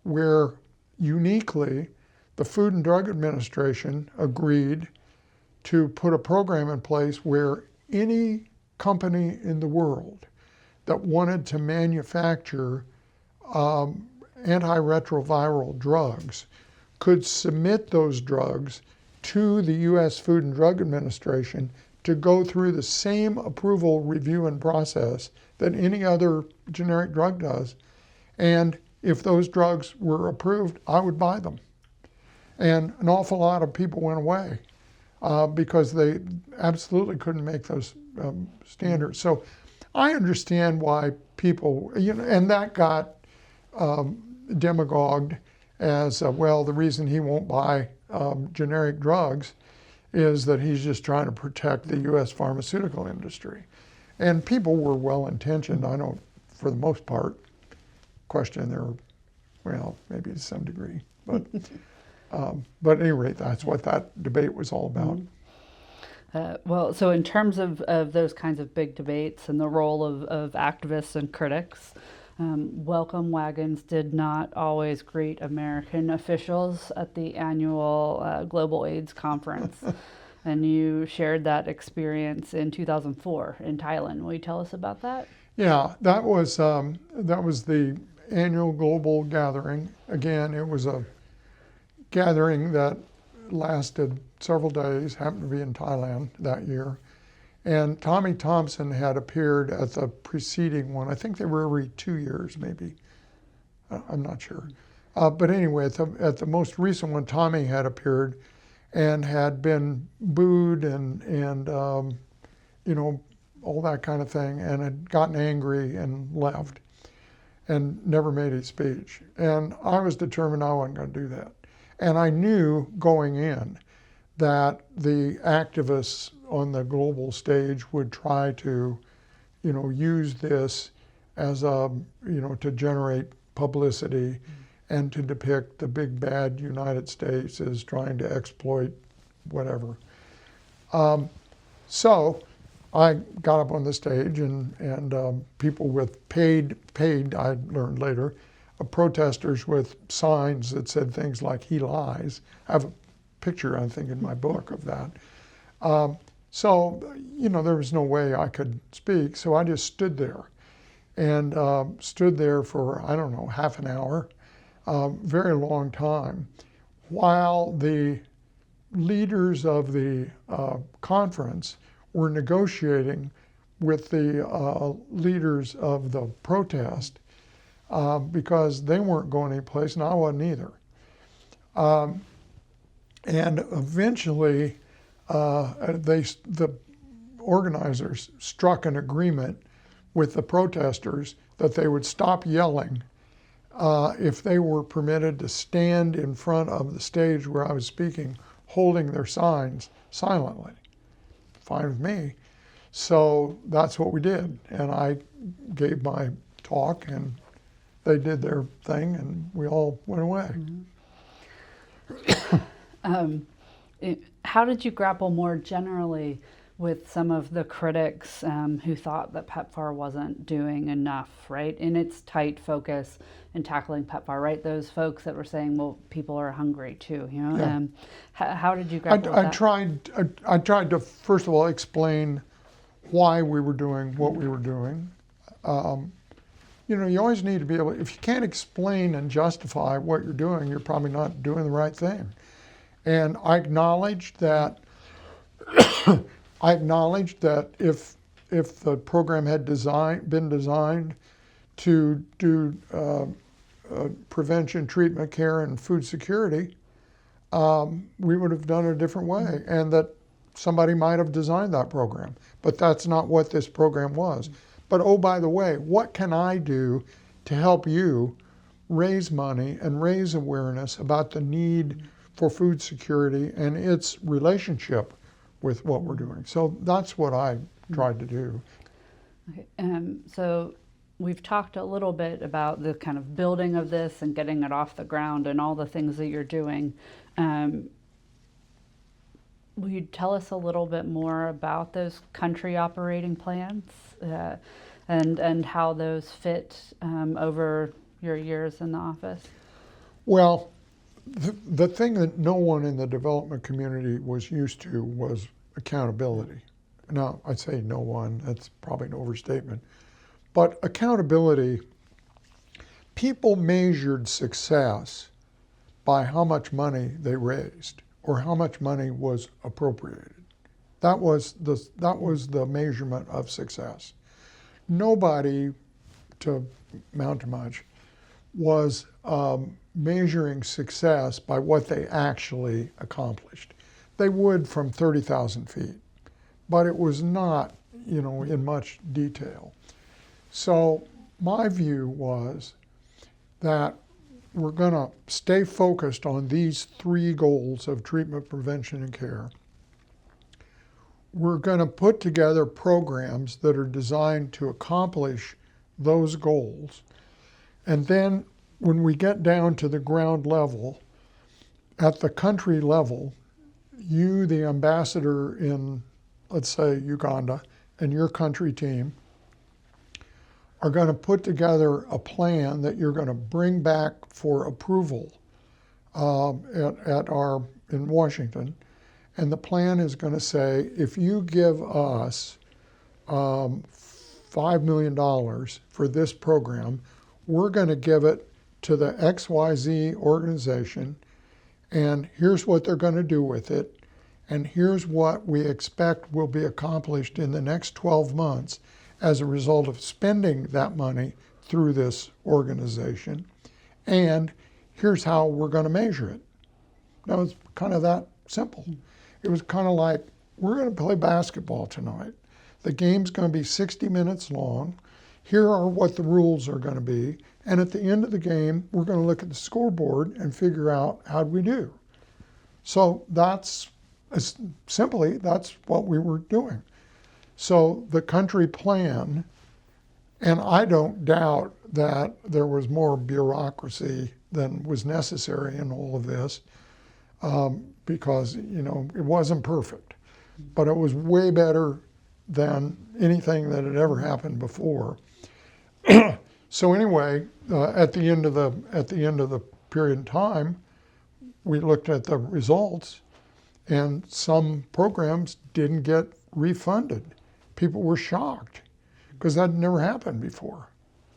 where uniquely the Food and Drug Administration agreed to put a program in place where any company in the world that wanted to manufacture antiretroviral drugs could submit those drugs to the U.S. Food and Drug Administration to go through the same approval, review, and process that any other generic drug does. And if those drugs were approved, I would buy them. And an awful lot of people went away because they absolutely couldn't make those standards. So I understand why people, and that got demagogued as, well, the reason he won't buy generic drugs is that he's just trying to protect the U.S. pharmaceutical industry. And people were well-intentioned. I don't, for the most part, question their, well, maybe to some degree. But at any rate, that's what that debate was all about. Well, so in terms of those kinds of big debates and the role of activists and critics, welcome wagons did not always greet American officials at the annual Global AIDS Conference. And you shared that experience in 2004 in Thailand. Will you tell us about that? Yeah, that was the annual global gathering. Again, it was a gathering that lasted several days, happened to be in Thailand that year. And Tommy Thompson had appeared at the preceding one. I think they were every 2 years, maybe. I'm not sure. But anyway, at the most recent one, Tommy had appeared and had been booed and all that kind of thing, and had gotten angry and left and never made a speech. And I was determined I wasn't going to do that. And I knew going in that the activists on the global stage would try to, use this as to generate publicity and to depict the big bad United States as trying to exploit whatever. So I got up on the stage and people with paid, I learned later, protesters with signs that said things like, "He lies." I have a picture, I think, in my book of that. So, there was no way I could speak, so I just stood there. And stood there for, I don't know, half an hour, very long time, while the leaders of the conference were negotiating with the leaders of the protest because they weren't going anyplace and I wasn't either. And eventually, the organizers struck an agreement with the protesters that they would stop yelling if they were permitted to stand in front of the stage where I was speaking, holding their signs silently. Fine with me. So that's what we did. And I gave my talk and they did their thing and we all went away. How did you grapple more generally with some of the critics who thought that PEPFAR wasn't doing enough, right? In its tight focus in tackling PEPFAR, right? Those folks that were saying, well, people are hungry too, Yeah. How did you grapple with that? I tried to, first of all, explain why we were doing what we were doing. You always need to be able, if you can't explain and justify what you're doing, you're probably not doing the right thing. And I acknowledged that if the program had been designed to do prevention, treatment, care, and food security, we would have done it a different way, and that somebody might have designed that program. But that's not what this program was. But oh, by the way, what can I do to help you raise money and raise awareness about the need for food security and its relationship with what we're doing? So that's what I tried to do. Okay. So we've talked a little bit about the kind of building of this and getting it off the ground and all the things that you're doing. Will you tell us a little bit more about those country operating plans and how those fit over your years in the office? Well, the thing that no one in the development community was used to was accountability. Now, I'd say no one, that's probably an overstatement. But accountability, people measured success by how much money they raised or how much money was appropriated. That was the measurement of success. Nobody, to amount to much, was measuring success by what they actually accomplished. They would from 30,000 feet, but it was not, in much detail. So my view was that we're going to stay focused on these three goals of treatment, prevention, and care. We're going to put together programs that are designed to accomplish those goals. And then when we get down to the ground level, at the country level, you, the ambassador in, let's say, Uganda, and your country team are going to put together a plan that you're going to bring back for approval in Washington. And the plan is going to say, if you give us $5 million for this program, we're going to give it to the XYZ organization, and here's what they're going to do with it, and here's what we expect will be accomplished in the next 12 months as a result of spending that money through this organization, and here's how we're going to measure it. Now, it's kind of that simple. It was kind of like, we're going to play basketball tonight. The game's going to be 60 minutes long. Here are what the rules are going to be. And at the end of the game, we're going to look at the scoreboard and figure out how'd we do. So that's what we were doing. So the country plan, and I don't doubt that there was more bureaucracy than was necessary in all of this, because it wasn't perfect, but it was way better than anything that had ever happened before. So anyway, at the end of the period of time, we looked at the results, and some programs didn't get refunded. People were shocked because that had never happened before.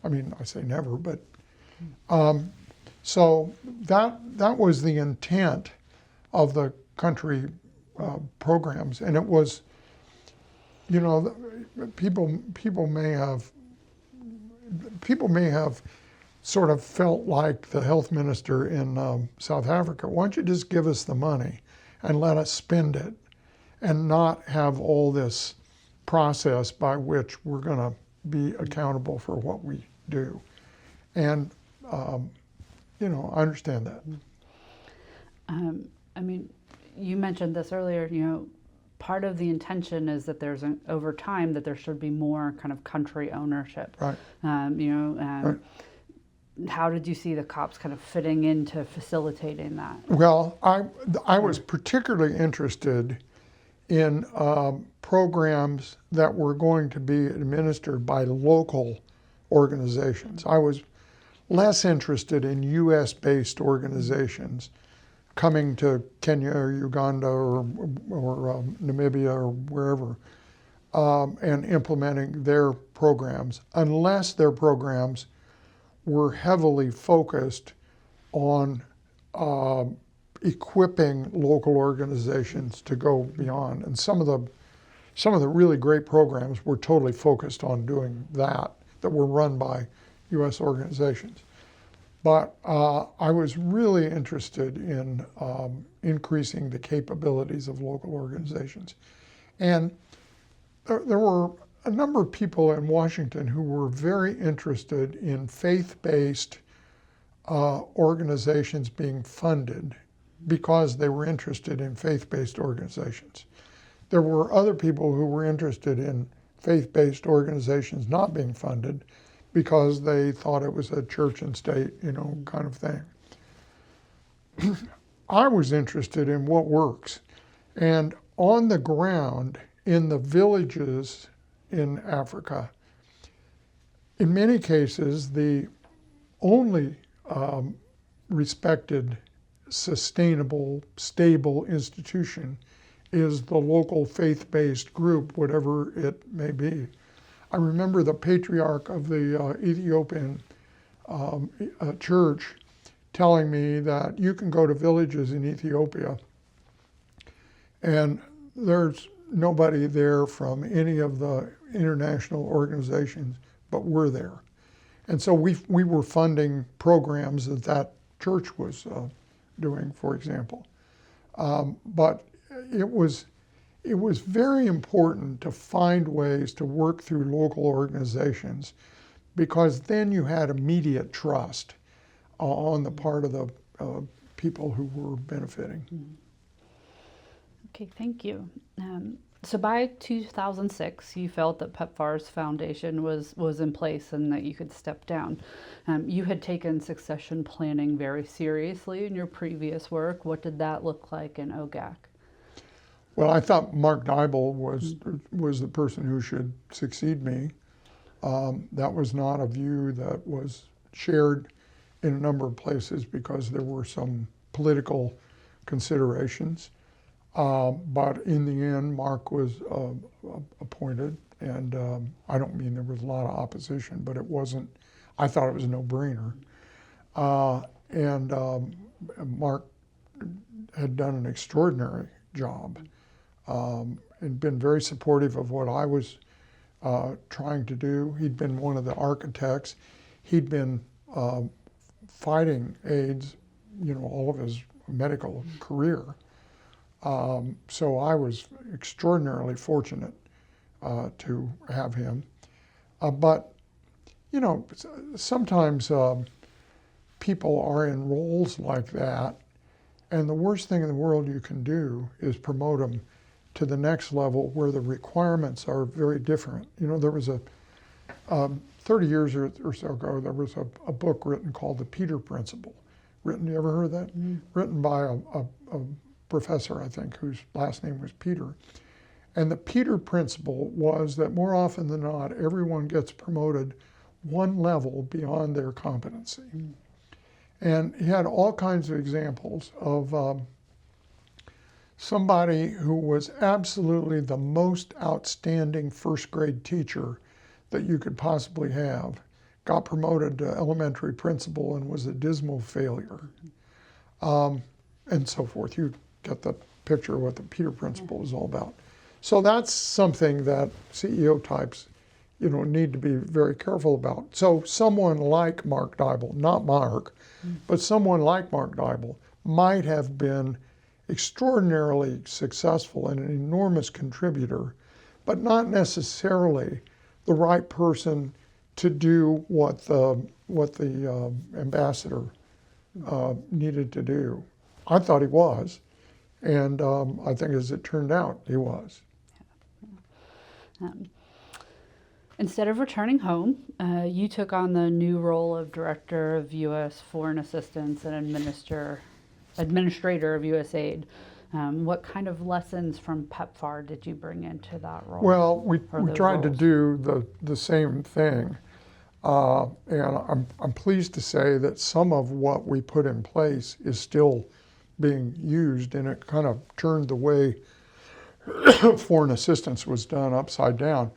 I mean, I say never, but so that was the intent of the country programs, and it was, people may have sort of felt like the health minister in South Africa. Why don't you just give us the money and let us spend it, and not have all this process by which we're going to be accountable for what we do? And I understand that. I mean, you mentioned this earlier, part of the intention is that over time that there should be more kind of country ownership. Right. Right. How did you see the COPs kind of fitting into facilitating that? Well, I was particularly interested in programs that were going to be administered by local organizations. I was less interested in US-based organizations coming to Kenya or Uganda or Namibia or wherever and implementing their programs, unless their programs were heavily focused on equipping local organizations to go beyond. And some of the really great programs were totally focused on doing that were run by US organizations. But I was really interested in increasing the capabilities of local organizations. And there were a number of people in Washington who were very interested in faith-based organizations being funded because they were interested in faith-based organizations. There were other people who were interested in faith-based organizations not being funded because they thought it was a church and state, kind of thing. I was interested in what works. And on the ground, in the villages in Africa, in many cases, the only respected, sustainable, stable institution is the local faith-based group, whatever it may be. I remember the patriarch of the Ethiopian church telling me that you can go to villages in Ethiopia and there's nobody there from any of the international organizations, but we're there. And so we were funding programs that that church was doing, for example. But it was very important to find ways to work through local organizations, because then you had immediate trust on the part of the people who were benefiting. Okay, thank you. So by 2006, you felt that PEPFAR's foundation was in place and that you could step down. You had taken succession planning very seriously in your previous work. What did that look like in OGAC? Well, I thought Mark Dybel was the person who should succeed me. That was not a view that was shared in a number of places because there were some political considerations. But in the end, Mark was appointed, and I don't mean there was a lot of opposition, but it wasn't, I thought it was a no-brainer. Mark had done an extraordinary job and been very supportive of what I was trying to do. He'd been one of the architects. He'd been fighting AIDS, all of his medical career. So I was extraordinarily fortunate to have him. But, sometimes people are in roles like that, and the worst thing in the world you can do is promote them to the next level where the requirements are very different. There was 30 years or so ago, there was a book written called The Peter Principle. You ever heard of that? Written by a professor, I think, whose last name was Peter. And the Peter Principle was that more often than not, everyone gets promoted one level beyond their competency. And he had all kinds of examples of somebody who was absolutely the most outstanding first grade teacher that you could possibly have, got promoted to elementary principal and was a dismal failure, and so forth. You get the picture of what the Peter Principle is all about. So that's something that CEO types, need to be very careful about. So someone like Mark Dybel, not Mark, but someone like Mark Dybel might have been extraordinarily successful and an enormous contributor, but not necessarily the right person to do what the ambassador needed to do. I thought he was, and I think as it turned out, he was. Instead of returning home, you took on the new role of Director of U.S. Foreign Assistance and Administrator of USAID. What kind of lessons from PEPFAR did you bring into that role? Well, we tried to do the same thing. And I'm pleased to say that some of what we put in place is still being used, and it kind of turned the way foreign assistance was done upside down.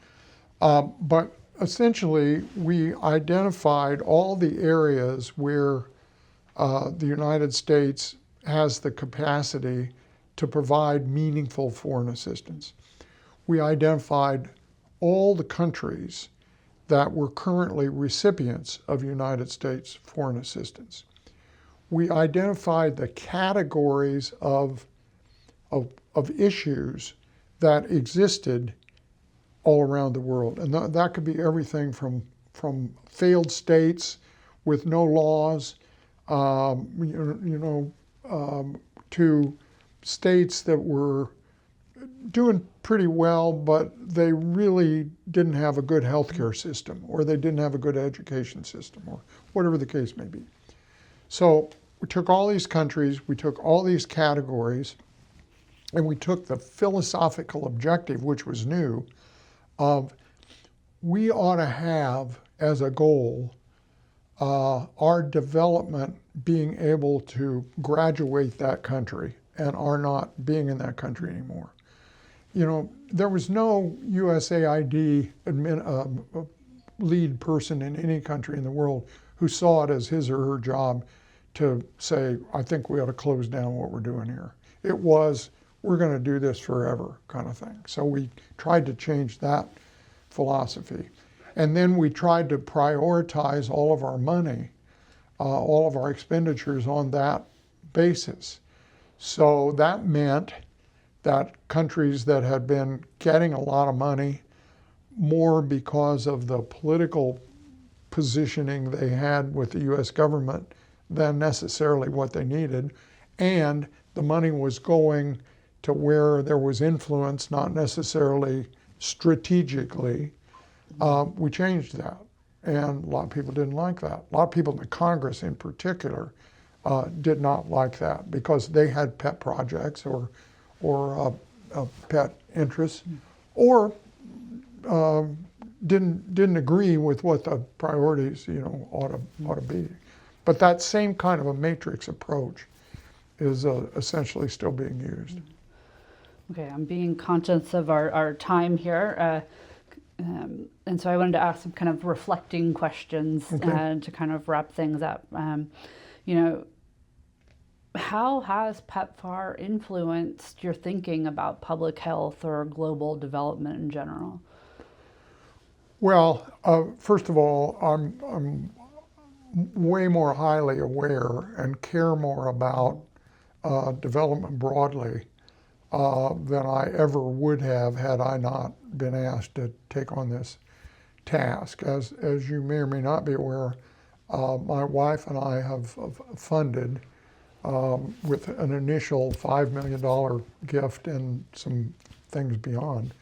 But essentially, we identified all the areas where the United States has the capacity to provide meaningful foreign assistance. We identified all the countries that were currently recipients of United States foreign assistance. We identified the categories of issues that existed all around the world. And that could be everything from failed states with no laws, to states that were doing pretty well, but they really didn't have a good healthcare system, or they didn't have a good education system, or whatever the case may be. So we took all these countries, we took all these categories, and we took the philosophical objective, which was new, of we ought to have as a goal our development being able to graduate that country and are not being in that country anymore. There was no USAID lead person in any country in the world who saw it as his or her job to say, I think we ought to close down what we're doing here. It was, we're going to do this forever kind of thing. So we tried to change that philosophy. And then we tried to prioritize all of our money, all of our expenditures on that basis. So that meant that countries that had been getting a lot of money, more because of the political positioning they had with the US government than necessarily what they needed, and the money was going to where there was influence, not necessarily strategically, we changed that. And a lot of people didn't like that. A lot of people in the Congress in particular did not like that because they had pet projects or pet interests, or didn't agree with what the priorities ought to be. But that same kind of a matrix approach is essentially still being used. Okay, I'm being conscious of our time here. And so I wanted to ask some kind of reflecting questions to kind of wrap things up. How has PEPFAR influenced your thinking about public health or global development in general? Well, first of all, I'm way more highly aware and care more about development broadly than I ever would have had I not been asked to take on this task. As you may or may not be aware, my wife and I have funded, with an initial $5 million gift and some things beyond,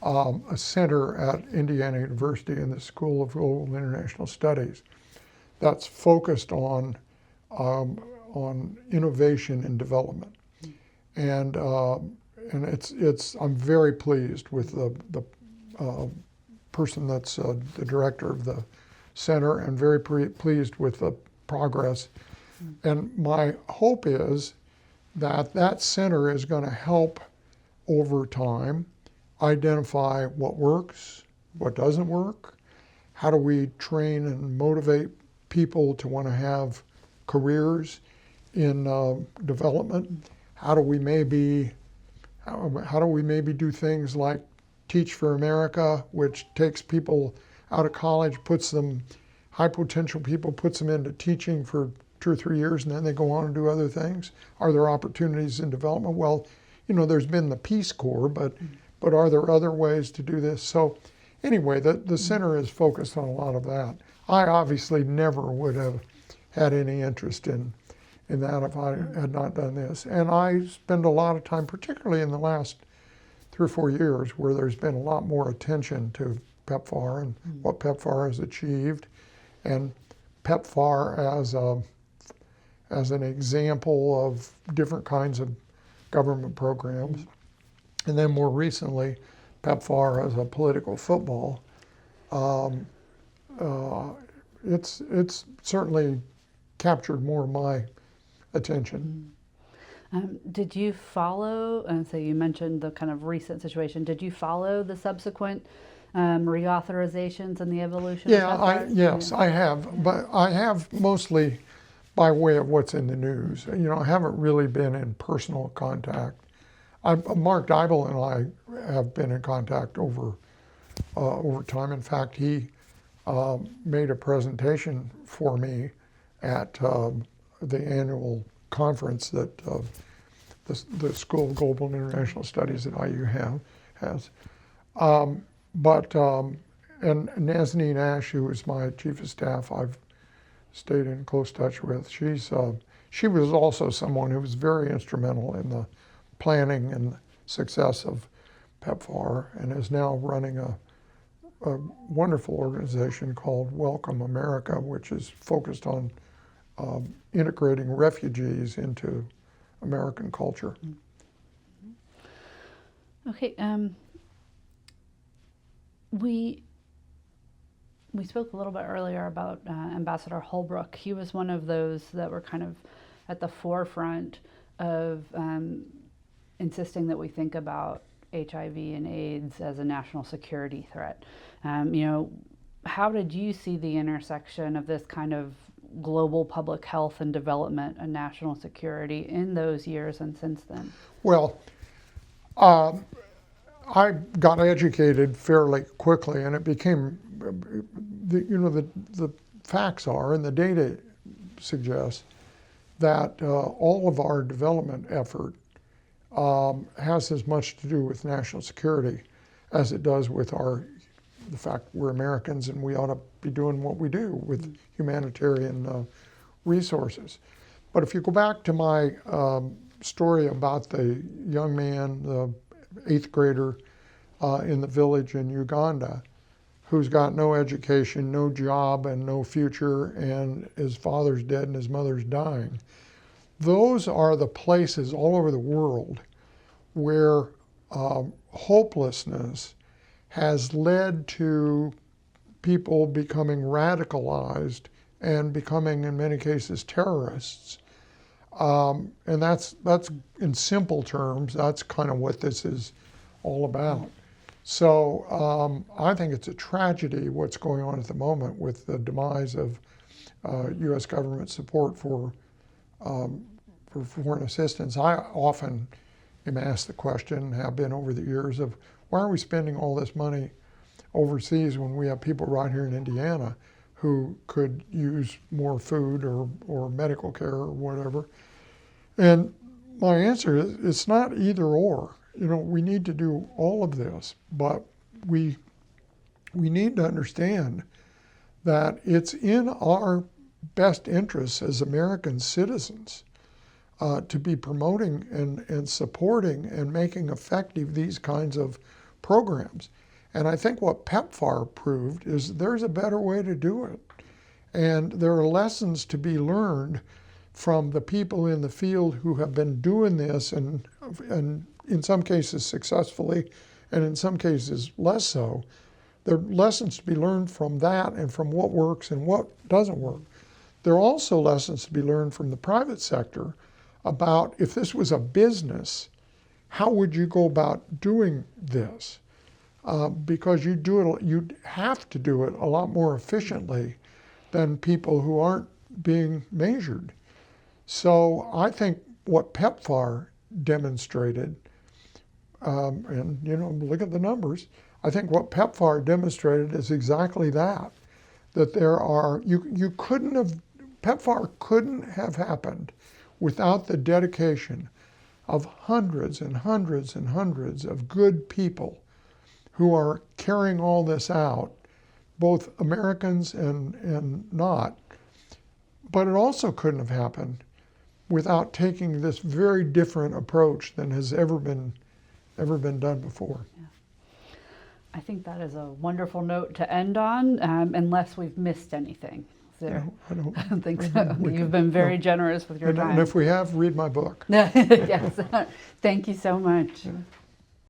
a center at Indiana University in the School of Global and International Studies that's focused on innovation and development. And it's I'm very pleased with the person that's the director of the center, and very pleased with the progress. And my hope is that that center is going to help over time identify what works, what doesn't work, how do we train and motivate people to want to have careers in development. How do we maybe do things like Teach for America, which takes people out of college, puts them, high potential people, puts them into teaching for 2 or 3 years, and then they go on and do other things? Are there opportunities in development? Well, there's been the Peace Corps, but are there other ways to do this? So anyway, the center is focused on a lot of that. I obviously never would have had any interest in that if I had not done this. And I spend a lot of time, particularly in the last 3 or 4 years, where there's been a lot more attention to PEPFAR and what PEPFAR has achieved, and PEPFAR as an example of different kinds of government programs. And then more recently, PEPFAR as a political football. It's certainly captured more of my attention. Did you follow, and so you mentioned the kind of recent situation, did you follow the subsequent reauthorizations and the evolution of PEPFAR? Yes, I have, but I have mostly by way of what's in the news. I haven't really been in personal contact. Mark Dybel and I have been in contact over time. In fact, he made a presentation for me at the annual conference that the School of Global and International Studies at IU has. And Nazanin Ash, who is my chief of staff, I've stayed in close touch with. She was also someone who was very instrumental in the planning and success of PEPFAR, and is now running a wonderful organization called Welcome America, which is focused on integrating refugees into American culture. Okay, we spoke a little bit earlier about Ambassador Holbrook. He was one of those that were kind of at the forefront of insisting that we think about HIV and AIDS as a national security threat. How did you see the intersection of this kind of global public health and development and national security in those years and since then? Well, I got educated fairly quickly, and it became, the facts are, and the data suggests that all of our development effort has as much to do with national security as it does with the fact we're Americans and we ought to be doing what we do with humanitarian resources. But if you go back to my story about the young man, the 8th grader in the village in Uganda, who's got no education, no job, and no future, and his father's dead and his mother's dying. Those are the places all over the world where hopelessness has led to people becoming radicalized and becoming, in many cases, terrorists. And that's in simple terms, that's kind of what this is all about. So I think it's a tragedy what's going on at the moment with the demise of U.S. government support for foreign assistance. I often am asked the question, have been over the years, of why are we spending all this money overseas when we have people right here in Indiana who could use more food or medical care or whatever. And my answer is it's not either or. We need to do all of this, but we need to understand that it's in our best interests as American citizens to be promoting and supporting and making effective these kinds of programs. And I think what PEPFAR proved is there's a better way to do it. And there are lessons to be learned from the people in the field who have been doing this and in some cases successfully and in some cases less so. There are lessons to be learned from that and from what works and what doesn't work. There are also lessons to be learned from the private sector about if this was a business, how would you go about doing this? Because you'd have to do it a lot more efficiently than people who aren't being measured. So I think what PEPFAR demonstrated, and look at the numbers, I think what PEPFAR demonstrated is exactly that there are, PEPFAR couldn't have happened without the dedication of hundreds and hundreds and hundreds of good people who are carrying all this out, both Americans and not. But it also couldn't have happened without taking this very different approach than has ever been done before. Yeah. I think that is a wonderful note to end on, unless we've missed anything. No, I don't think so. You've been very generous with your time. And if we have, read my book. Yes. Thank you so much. Yeah.